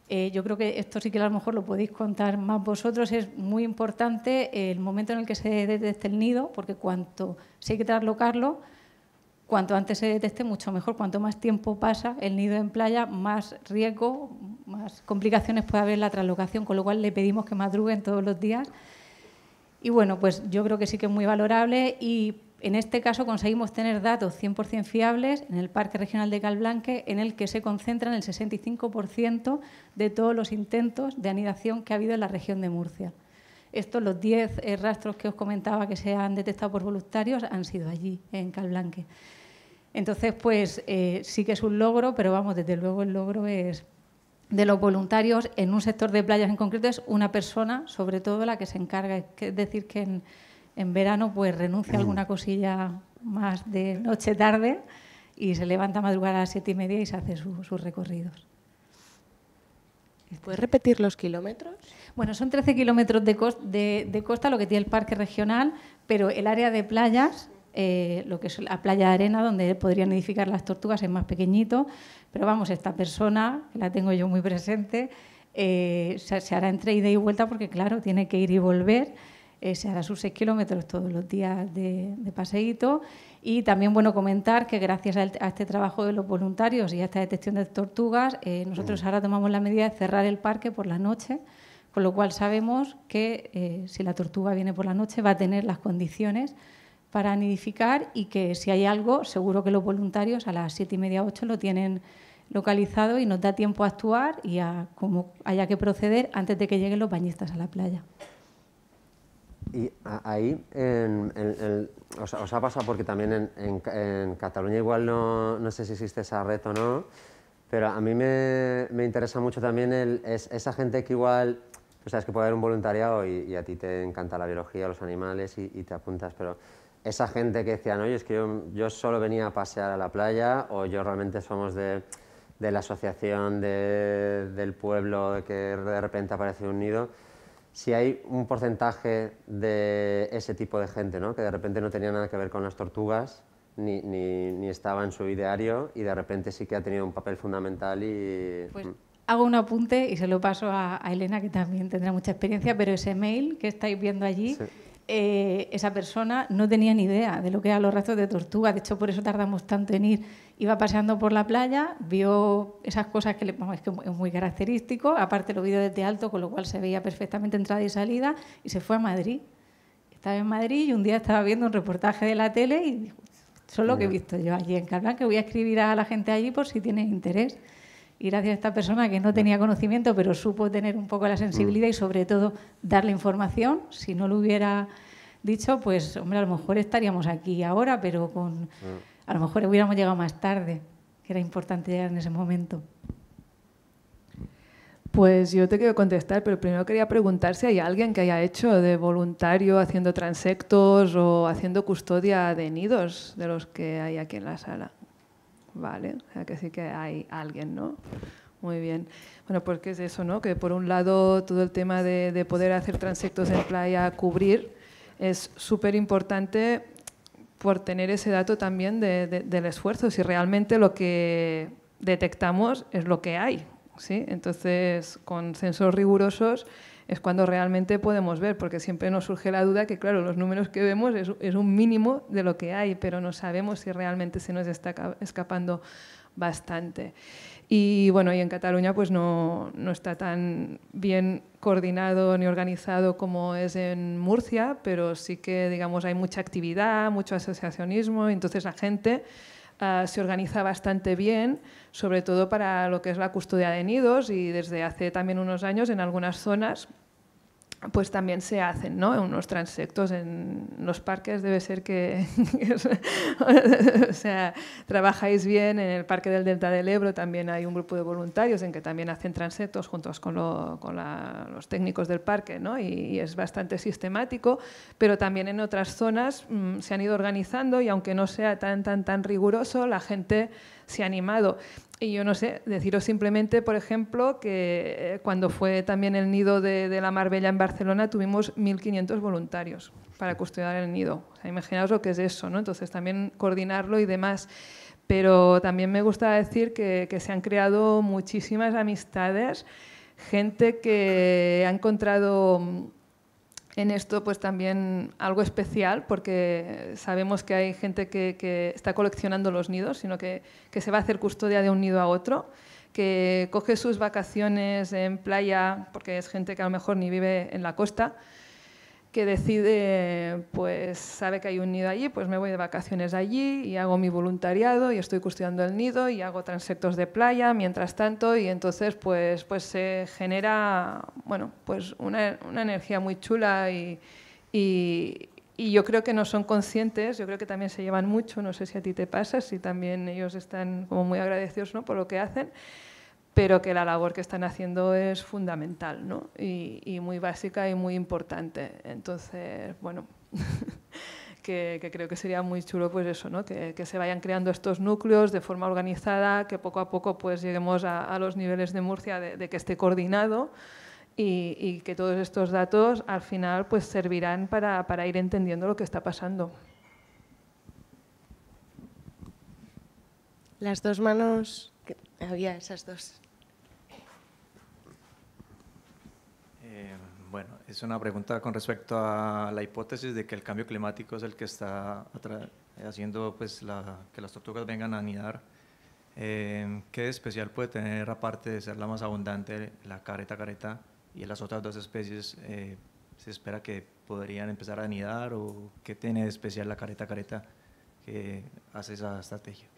yo creo que esto sí que a lo mejor lo podéis contar más vosotros, es muy importante el momento en el que se detecte el nido, porque si hay que traslocarlo, cuanto antes se detecte, mucho mejor. Cuanto más tiempo pasa el nido en playa, más riesgo, más complicaciones puede haber en la traslocación, con lo cual le pedimos que madruguen todos los días. Y bueno, pues yo creo que sí que es muy valorable y en este caso conseguimos tener datos 100% fiables en el Parque Regional de Calblanque, en el que se concentran el 65% de todos los intentos de anidación que ha habido en la región de Murcia. Estos, los 10 rastros que os comentaba que se han detectado por voluntarios, han sido allí, en Calblanque. Entonces, pues sí que es un logro, pero vamos, desde luego el logro es de los voluntarios. En un sector de playas en concreto es una persona, sobre todo, la que se encarga. Es decir, que en verano pues renuncia a alguna cosilla más de noche-tarde y se levanta a madrugar a las 7:30 y se hace sus recorridos. ¿Puedes repetir los kilómetros? Bueno, son 13 kilómetros de costa lo que tiene el parque regional, pero el área de playas lo que es la playa de arena, donde podrían nidificar las tortugas, es más pequeñito, pero vamos, esta persona, que la tengo yo muy presente, se hará entre ida y vuelta porque, claro, tiene que ir y volver, se hará sus 6 kilómetros todos los días de paseíto. Y también, bueno, comentar que gracias a este trabajo de los voluntarios y a esta detección de tortugas, nosotros ahora tomamos la medida de cerrar el parque por la noche, con lo cual sabemos que si la tortuga viene por la noche va a tener las condiciones para nidificar y que si hay algo, seguro que los voluntarios a las 7:30, 8 lo tienen localizado y nos da tiempo a actuar y a como haya que proceder antes de que lleguen los bañistas a la playa. Y ahí, os ha pasado, porque también en Cataluña igual no sé si existe esa red o no, pero a mí me interesa mucho también esa gente que igual, tú sabes que puede haber un voluntariado y a ti te encanta la biología, los animales y te apuntas, pero esa gente que decían, oye, es que yo solo venía a pasear a la playa, o yo realmente somos de la asociación del pueblo, de que de repente aparece un nido. Si hay un porcentaje de ese tipo de gente, ¿no?, que de repente no tenía nada que ver con las tortugas, ni estaba en su ideario, y de repente sí que ha tenido un papel fundamental y... Pues hago un apunte y se lo paso a Elena, que también tendrá mucha experiencia, pero ese mail que estáis viendo allí, sí. Esa persona no tenía ni idea de lo que eran los restos de tortuga, de hecho por eso tardamos tanto en ir. Iba paseando por la playa, vio esas cosas que es que es muy característico, aparte lo vio desde alto, con lo cual se veía perfectamente entrada y salida, y se fue a Madrid. Estaba en Madrid y un día estaba viendo un reportaje de la tele y dijo, eso es lo que he visto yo allí en Calván, que voy a escribir a la gente allí por si tienen interés. Y gracias a esta persona que no tenía conocimiento, pero supo tener un poco la sensibilidad y sobre todo darle información, si no lo hubiera dicho, pues hombre, a lo mejor estaríamos aquí ahora, pero a lo mejor hubiéramos llegado más tarde, que era importante llegar en ese momento. Pues yo te quiero contestar, pero primero quería preguntar si hay alguien que haya hecho de voluntario haciendo transectos o haciendo custodia de nidos de los que hay aquí en la sala. Vale, o sea que sí que hay alguien, ¿no? Muy bien. Bueno, pues ¿qué es eso, no? Que por un lado todo el tema de poder hacer transectos en playa, cubrir, es súper importante por tener ese dato también del esfuerzo, si realmente lo que detectamos es lo que hay, ¿sí? Entonces, con censos rigurosos es cuando realmente podemos ver, porque siempre nos surge la duda que, claro, los números que vemos es un mínimo de lo que hay, pero no sabemos si realmente se nos está escapando bastante. Y bueno, y en Cataluña pues no está tan bien coordinado ni organizado como es en Murcia, pero sí que, digamos, hay mucha actividad, mucho asociacionismo, y entonces la gente se organiza bastante bien, sobre todo para lo que es la custodia de nidos, y desde hace también unos años en algunas zonas pues también se hacen, ¿no?, unos transectos en los parques. Debe ser que o sea, trabajáis bien. En el Parque del Delta del Ebro también hay un grupo de voluntarios en que también hacen transectos juntos con los técnicos del parque, ¿no?, y es bastante sistemático, pero también en otras zonas se han ido organizando, y aunque no sea tan riguroso, la gente se ha animado. Y yo no sé, deciros simplemente, por ejemplo, que cuando fue también el nido de la Marbella en Barcelona, tuvimos 1.500 voluntarios para custodiar el nido. O sea, imaginaos lo que es eso, ¿no? Entonces también coordinarlo y demás. Pero también me gusta decir que se han creado muchísimas amistades, gente que ha encontrado en esto pues también algo especial, porque sabemos que hay gente que está coleccionando los nidos, sino que se va a hacer custodia de un nido a otro, que coge sus vacaciones en playa, porque es gente que a lo mejor ni vive en la costa, que decide, pues sabe que hay un nido allí, pues me voy de vacaciones allí y hago mi voluntariado y estoy custodiando el nido y hago transectos de playa mientras tanto, y entonces pues se genera, bueno, pues una energía muy chula, y yo creo que no son conscientes. Yo creo que también se llevan mucho, no sé si a ti te pasa, si también ellos están como muy agradecidos, ¿no?, por lo que hacen, pero que la labor que están haciendo es fundamental, ¿no?, y muy básica y muy importante. Entonces, bueno, que creo que sería muy chulo pues eso, ¿no?, que se vayan creando estos núcleos de forma organizada, que poco a poco pues lleguemos a los niveles de Murcia de que esté coordinado, y que todos estos datos al final pues servirán para ir entendiendo lo que está pasando. Las dos manos, había esas dos. Bueno, es una pregunta con respecto a la hipótesis de que el cambio climático es el que está haciendo pues, que las tortugas vengan a anidar. ¿Qué de especial puede tener, aparte de ser la más abundante, la careta y las otras dos especies? ¿Se espera que podrían empezar a anidar o qué tiene de especial la careta que hace esa estrategia?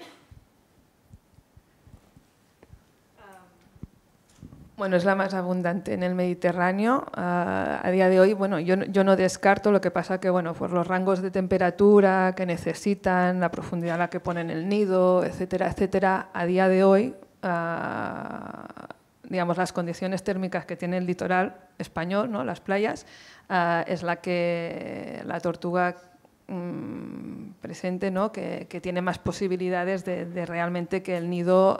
Bueno, es la más abundante en el Mediterráneo. A día de hoy, bueno, yo no descarto, lo que pasa que, bueno, por los rangos de temperatura que necesitan, la profundidad a la que ponen el nido, etcétera, etcétera, a día de hoy, digamos, las condiciones térmicas que tiene el litoral español, ¿no?, las playas, es la que la tortuga presente, ¿no?, que tiene más posibilidades de realmente que el nido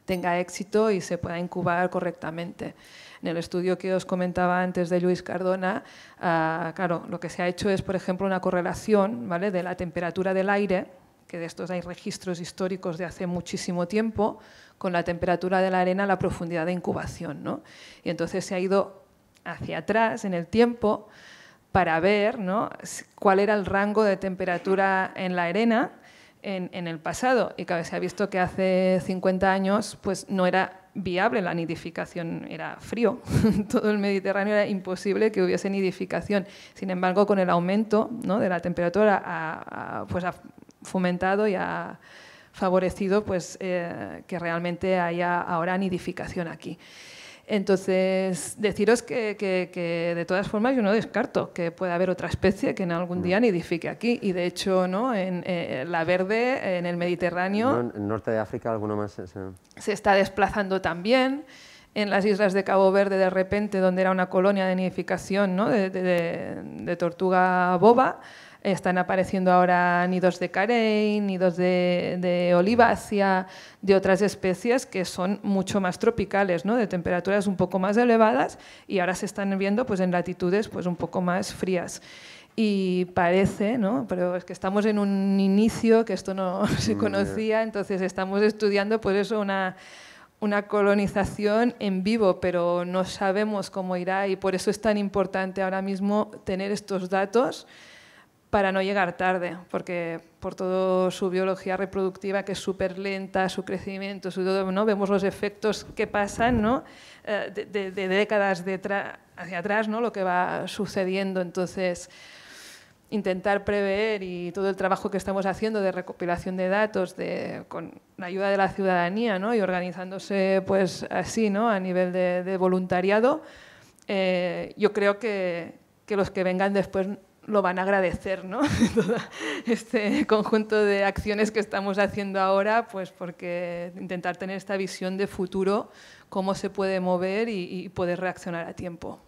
tenga éxito y se pueda incubar correctamente. En el estudio que os comentaba antes de Lluís Cardona, claro, lo que se ha hecho es, por ejemplo, una correlación, ¿vale?, de la temperatura del aire, que de estos hay registros históricos de hace muchísimo tiempo, con la temperatura de la arena, la profundidad de incubación, ¿no? Y entonces se ha ido hacia atrás en el tiempo para ver, ¿no?, cuál era el rango de temperatura en la arena en el pasado, y claro, se ha visto que hace 50 años pues, no era viable la nidificación, era frío, todo el Mediterráneo era imposible que hubiese nidificación. Sin embargo, con el aumento, ¿no?, de la temperatura pues ha fomentado y ha favorecido pues, que realmente haya ahora nidificación aquí. Entonces, deciros que de todas formas yo no descarto que pueda haber otra especie que en algún día nidifique aquí. Y de hecho, ¿no?, en la verde, en el Mediterráneo, ¿En el norte de África alguno más? Se está desplazando también. En las islas de Cabo Verde, de repente, donde era una colonia de nidificación, ¿no?, de tortuga boba, están apareciendo ahora nidos de carey, nidos de olivácea, de otras especies que son mucho más tropicales, ¿no?, de temperaturas un poco más elevadas, y ahora se están viendo pues, en latitudes pues, un poco más frías. Y parece, ¿no?, pero es que estamos en un inicio, que esto no se conocía, entonces estamos estudiando pues eso, una colonización en vivo, pero no sabemos cómo irá, y por eso es tan importante ahora mismo tener estos datos para no llegar tarde, porque por toda su biología reproductiva, que es súper lenta, su crecimiento, ¿no?, vemos los efectos que pasan, ¿no?, de décadas hacia atrás, ¿no?, lo que va sucediendo. Entonces, intentar prever, y todo el trabajo que estamos haciendo de recopilación de datos con la ayuda de la ciudadanía, ¿no?, y organizándose pues, así, ¿no?, a nivel de voluntariado, yo creo que los que vengan después lo van a agradecer, ¿no? Todo este conjunto de acciones que estamos haciendo ahora, pues porque intentar tener esta visión de futuro, cómo se puede mover y poder reaccionar a tiempo.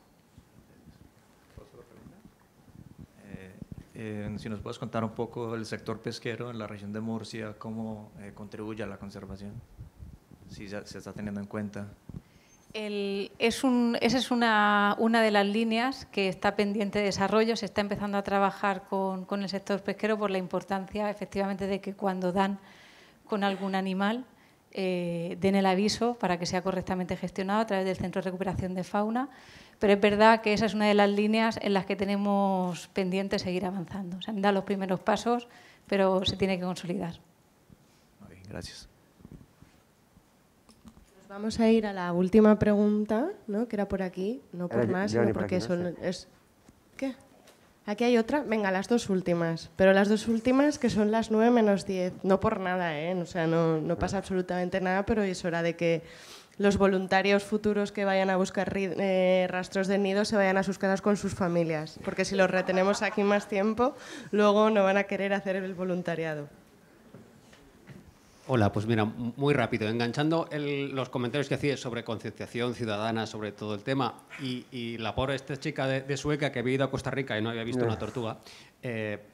Si nos puedes contar un poco del sector pesquero en la región de Murcia, cómo contribuye a la conservación, si se está teniendo en cuenta. Esa es una de las líneas que está pendiente de desarrollo. Se está empezando a trabajar con el sector pesquero por la importancia, efectivamente, de que cuando dan con algún animal den el aviso para que sea correctamente gestionado a través del Centro de Recuperación de Fauna. Pero es verdad que esa es una de las líneas en las que tenemos pendiente seguir avanzando. Se han dado los primeros pasos, pero se tiene que consolidar. Okay, gracias. Vamos a ir a la última pregunta, ¿no?, que era por aquí, no por más, sino porque aquí, no sé. ¿Qué? Aquí hay otra. Venga, las dos últimas. Pero las dos últimas, que son las 9 menos 10. No por nada, ¿eh? O sea, no pasa absolutamente nada, pero es hora de que los voluntarios futuros que vayan a buscar rastros de nido se vayan a sus casas con sus familias. Porque si los retenemos aquí más tiempo, luego no van a querer hacer el voluntariado. Hola, pues mira, muy rápido, enganchando los comentarios que hacías sobre concienciación ciudadana, sobre todo el tema, y la pobre esta chica de Sueca que había ido a Costa Rica y no había visto una tortuga,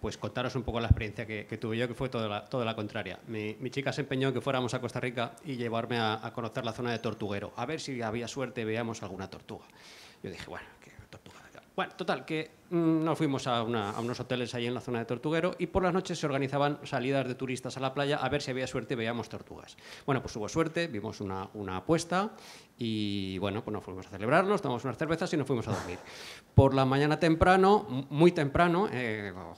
pues contaros un poco la experiencia que tuve yo, que fue toda la contraria. Mi chica se empeñó en que fuéramos a Costa Rica y llevarme a conocer la zona de Tortuguero, a ver si había suerte y veíamos alguna tortuga. Yo dije, bueno, ¿qué tortuga? Bueno, total, que nos fuimos a unos hoteles ahí en la zona de Tortuguero y por las noches se organizaban salidas de turistas a la playa a ver si había suerte y veíamos tortugas. Bueno, pues hubo suerte, vimos una apuesta y bueno, pues nos fuimos a celebrarnos, tomamos unas cervezas y nos fuimos a dormir. Por la mañana temprano, muy temprano,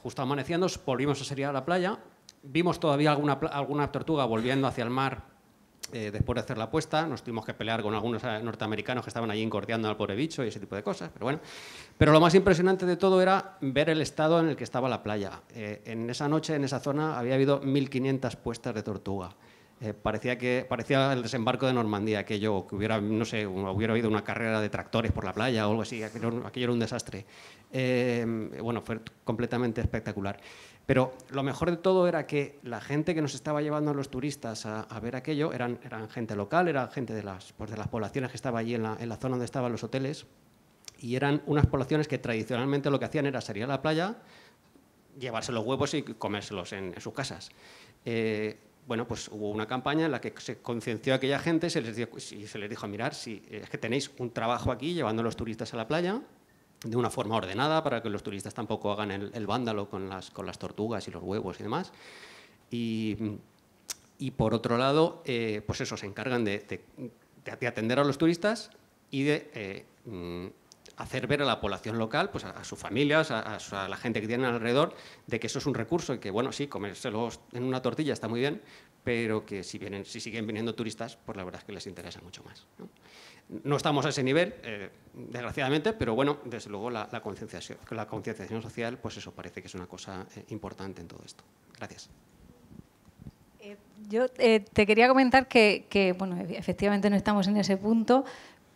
justo amaneciendo, volvimos a salir a la playa, vimos todavía alguna tortuga volviendo hacia el mar. Después de hacer la apuesta, nos tuvimos que pelear con algunos norteamericanos que estaban allí incordiando al pobre bicho y ese tipo de cosas, pero bueno. Pero lo más impresionante de todo era ver el estado en el que estaba la playa. En esa noche, en esa zona, había habido 1.500 puestas de tortuga. Parecía el desembarco de Normandía, aquello que hubiera, no sé, hubiera habido una carrera de tractores por la playa o algo así, aquello era un desastre. Bueno, fue completamente espectacular. Pero lo mejor de todo era que la gente que nos estaba llevando a los turistas a ver aquello eran gente local, era gente de las poblaciones que estaba allí en la zona donde estaban los hoteles, y eran unas poblaciones que tradicionalmente lo que hacían era salir a la playa, llevarse los huevos y comérselos en sus casas. Bueno, pues hubo una campaña en la que se conciencia a aquella gente y se les dijo, mirad, si es que tenéis un trabajo aquí llevando a los turistas a la playa, de una forma ordenada para que los turistas tampoco hagan el vándalo con las tortugas y los huevos y demás. Y por otro lado, pues eso, se encargan de atender a los turistas y de hacer ver a la población local, pues a sus familias, a la gente que tienen alrededor, de que eso es un recurso y que, bueno, sí, comérselos en una tortilla está muy bien, pero que si siguen viniendo turistas, pues la verdad es que les interesa mucho más, ¿no? No estamos a ese nivel, desgraciadamente, pero bueno, desde luego la concienciación social, pues eso parece que es una cosa importante en todo esto. Gracias. Yo te quería comentar que, bueno, efectivamente no estamos en ese punto,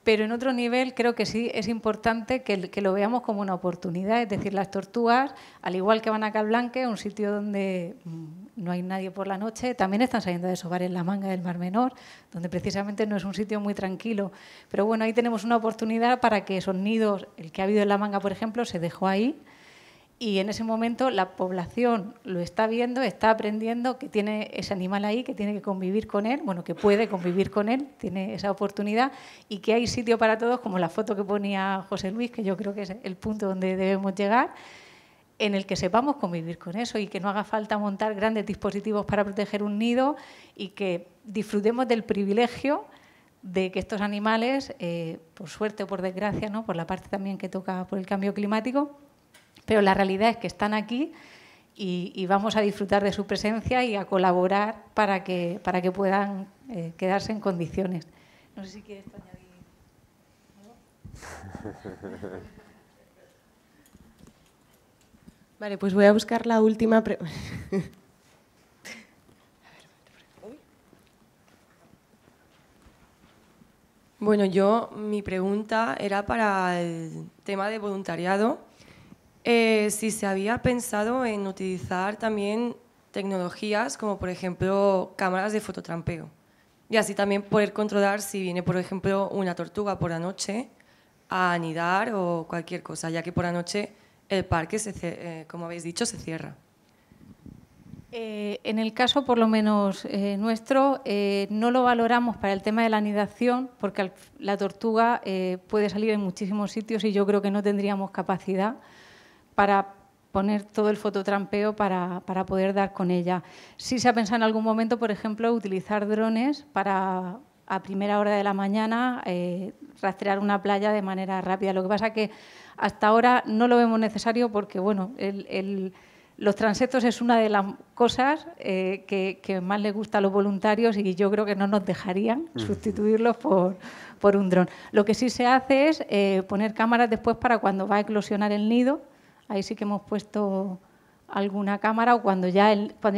pero en otro nivel creo que sí es importante que lo veamos como una oportunidad. Es decir, las tortugas, al igual que van a Calblanque, un sitio donde no hay nadie por la noche, también están saliendo a desovar en la Manga del Mar Menor, donde precisamente no es un sitio muy tranquilo. Pero bueno, ahí tenemos una oportunidad para que esos nidos, el que ha habido en la Manga, por ejemplo, se dejó ahí. Y en ese momento la población lo está viendo, está aprendiendo que tiene ese animal ahí, que tiene que convivir con él, bueno, que puede convivir con él, tiene esa oportunidad y que hay sitio para todos, como la foto que ponía José Luis, que yo creo que es el punto donde debemos llegar, en el que sepamos convivir con eso y que no haga falta montar grandes dispositivos para proteger un nido y que disfrutemos del privilegio de que estos animales, por suerte o por desgracia, ¿no?, por la parte también que toca por el cambio climático, pero la realidad es que están aquí y vamos a disfrutar de su presencia y a colaborar para que puedan quedarse en condiciones. No sé si quieres añadir algo. Vale, pues voy a buscar la última pregunta. Bueno, mi pregunta era para el tema de voluntariado. Si se había pensado en utilizar también tecnologías como, por ejemplo, cámaras de fototrampeo. Y así también poder controlar si viene, por ejemplo, una tortuga por la noche a anidar o cualquier cosa, ya que por la noche el parque, como habéis dicho, se cierra. En el caso, por lo menos nuestro, no lo valoramos para el tema de la anidación, porque la tortuga puede salir en muchísimos sitios y yo creo que no tendríamos capacidad para poner todo el fototrampeo para poder dar con ella. Sí se ha pensado en algún momento, por ejemplo, utilizar drones para a primera hora de la mañana rastrear una playa de manera rápida. Lo que pasa es que hasta ahora no lo vemos necesario porque, bueno, los transectos es una de las cosas que más les gusta a los voluntarios y yo creo que no nos dejarían sustituirlos por un dron. Lo que sí se hace es poner cámaras después para cuando va a eclosionar el nido. Ahí sí que hemos puesto alguna cámara o cuando ya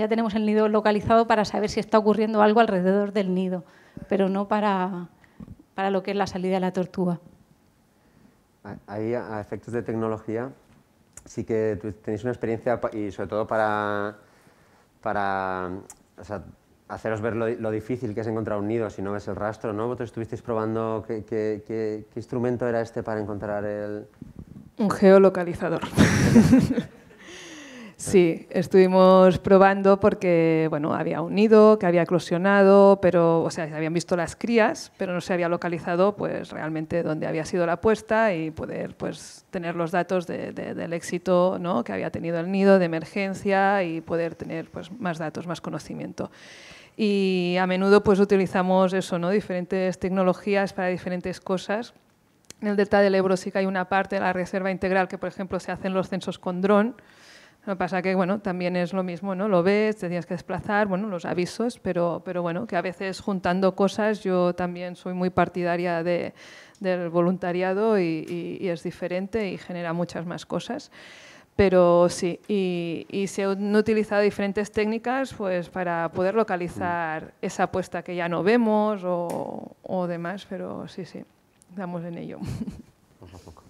tenemos el nido localizado para saber si está ocurriendo algo alrededor del nido, pero no para lo que es la salida de la tortuga. Ahí, a efectos de tecnología, sí que tenéis una experiencia y sobre todo para o sea, haceros ver lo difícil que es encontrar un nido si no ves el rastro, ¿no? Vosotros estuvisteis probando qué instrumento era este para encontrar el... Un geolocalizador. Sí, estuvimos probando porque bueno, había un nido que había eclosionado, pero, o sea, se habían visto las crías, pero no se había localizado pues, realmente dónde había sido la puesta y poder pues, tener los datos del éxito, ¿no?, que había tenido el nido de emergencia y poder tener pues, más datos, más conocimiento. Y a menudo pues, utilizamos eso, ¿no?, diferentes tecnologías para diferentes cosas. En el Delta del Ebro sí que hay una parte de la reserva integral que, por ejemplo, se hacen los censos con dron. Lo que pasa que, bueno, también es lo mismo, ¿no? Lo ves, te tienes que desplazar, bueno, los avisos, pero bueno, que a veces juntando cosas, yo también soy muy partidaria del voluntariado y es diferente y genera muchas más cosas. Pero sí, y se han utilizado diferentes técnicas pues, para poder localizar esa puesta que ya no vemos o demás, pero sí, estamos en ello. Poco a poco.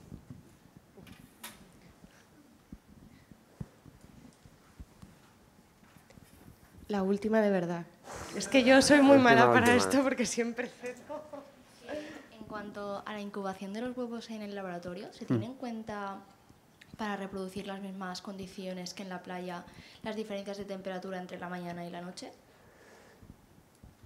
La última de verdad. Es que yo soy muy mala para esto porque siempre cedo. En cuanto a la incubación de los huevos en el laboratorio, ¿se tiene en cuenta para reproducir las mismas condiciones que en la playa las diferencias de temperatura entre la mañana y la noche?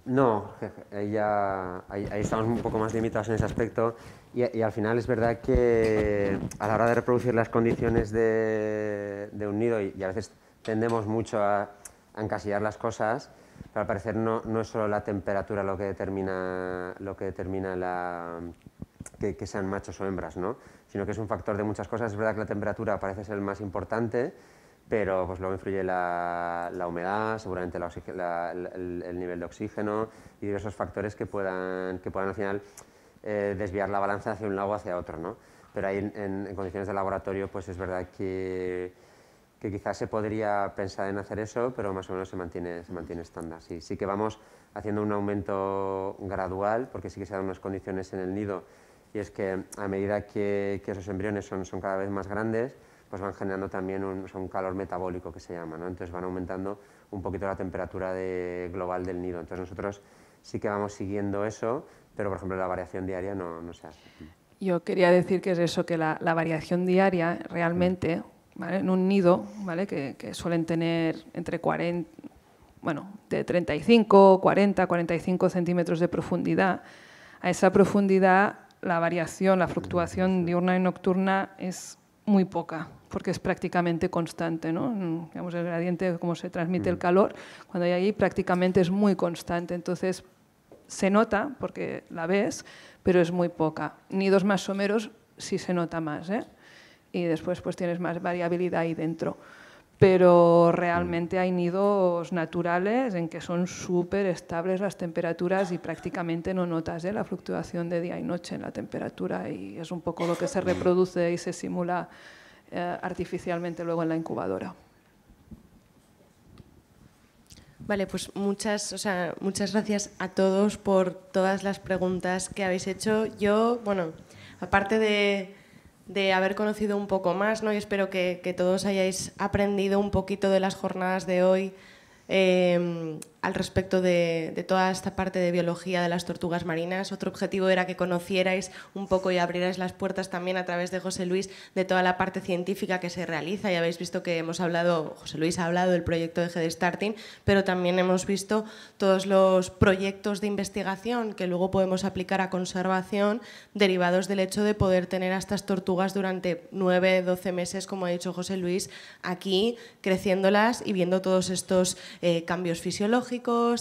No, ahí estamos un poco más limitados en ese aspecto y al final es verdad que a la hora de reproducir las condiciones de un nido y a veces tendemos mucho a encasillar las cosas, pero al parecer no es solo la temperatura lo que determina que sean machos o hembras, ¿no?, sino que es un factor de muchas cosas. Es verdad que la temperatura parece ser el más importante, pero pues luego influye la humedad, seguramente el nivel de oxígeno y diversos factores que puedan al final desviar la balanza hacia un lado o hacia otro, ¿no? Pero ahí en condiciones de laboratorio pues es verdad que quizás se podría pensar en hacer eso, pero más o menos se mantiene estándar. Sí que vamos haciendo un aumento gradual, porque sí que se dan unas condiciones en el nido, y es que a medida que esos embriones son cada vez más grandes, pues van generando también un calor metabólico que se llama, ¿no? Entonces van aumentando un poquito la temperatura global del nido. Entonces nosotros sí que vamos siguiendo eso, pero por ejemplo la variación diaria no se hace. Yo quería decir que es eso, que la variación diaria realmente, ¿vale?, en un nido, ¿vale?, que suelen tener entre 40, de 35, 40, 45 centímetros de profundidad, a esa profundidad la variación, la fluctuación diurna y nocturna es muy poca, porque es prácticamente constante, ¿no? Digamos, el gradiente, cómo se transmite el calor, cuando hay ahí prácticamente es muy constante. Entonces, se nota, porque la ves, pero es muy poca. Nidos más someros sí se nota más, ¿eh? Y después pues tienes más variabilidad ahí dentro. Pero realmente hay nidos naturales en que son súper estables las temperaturas y prácticamente no notas la fluctuación de día y noche en la temperatura, y es un poco lo que se reproduce y se simula artificialmente luego en la incubadora. Vale, pues muchas gracias a todos por todas las preguntas que habéis hecho. Yo, bueno, aparte de haber conocido un poco más, ¿no?, y espero que todos hayáis aprendido un poquito de las jornadas de hoy al respecto de toda esta parte de biología de las tortugas marinas. Otro objetivo era que conocierais un poco y abrierais las puertas también a través de José Luis de toda la parte científica que se realiza. Ya habéis visto que José Luis ha hablado del proyecto de Headstarting, pero también hemos visto todos los proyectos de investigación que luego podemos aplicar a conservación derivados del hecho de poder tener a estas tortugas durante 9, 12 meses, como ha dicho José Luis, aquí creciéndolas y viendo todos estos cambios fisiológicos,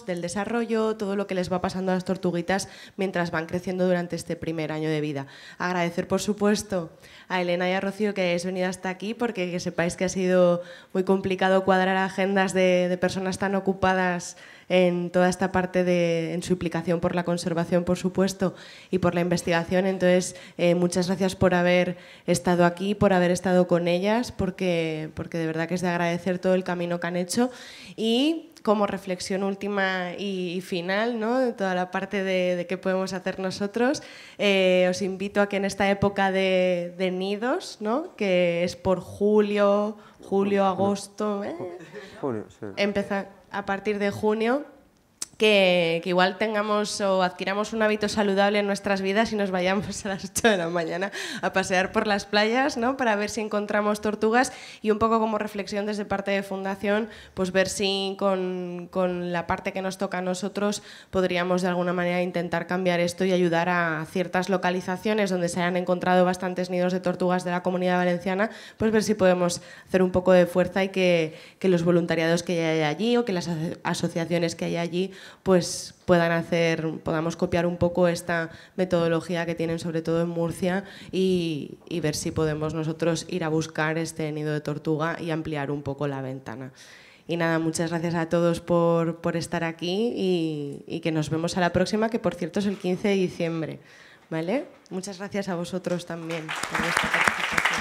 del desarrollo, todo lo que les va pasando a las tortuguitas mientras van creciendo durante este primer año de vida. Agradecer, por supuesto, a Elena y a Rocío que hayáis venido hasta aquí, porque que sepáis que ha sido muy complicado cuadrar agendas de personas tan ocupadas en toda esta parte en su implicación por la conservación, por supuesto, y por la investigación. Entonces, muchas gracias por haber estado aquí, por haber estado con ellas, porque de verdad que es de agradecer todo el camino que han hecho. Y como reflexión última y final, ¿no?, de toda la parte de qué podemos hacer nosotros, os invito a que en esta época de nidos, ¿no?, que es por julio, agosto, junio, sí. empezar a partir de junio, que igual tengamos o adquiramos un hábito saludable en nuestras vidas y nos vayamos a las 8 de la mañana a pasear por las playas, ¿no? Para ver si encontramos tortugas, y un poco como reflexión desde parte de Fundación, pues ver si con la parte que nos toca a nosotros podríamos de alguna manera intentar cambiar esto y ayudar a ciertas localizaciones donde se hayan encontrado bastantes nidos de tortugas de la Comunidad Valenciana, pues ver si podemos hacer un poco de fuerza y que los voluntariados que hay allí o que las asociaciones que hay allí pues podamos copiar un poco esta metodología que tienen sobre todo en Murcia y ver si podemos nosotros ir a buscar este nido de tortuga y ampliar un poco la ventana. Y nada, muchas gracias a todos por estar aquí y que nos vemos a la próxima, que por cierto es el 15 de diciembre. ¿Vale? Muchas gracias a vosotros también por vuestra participación.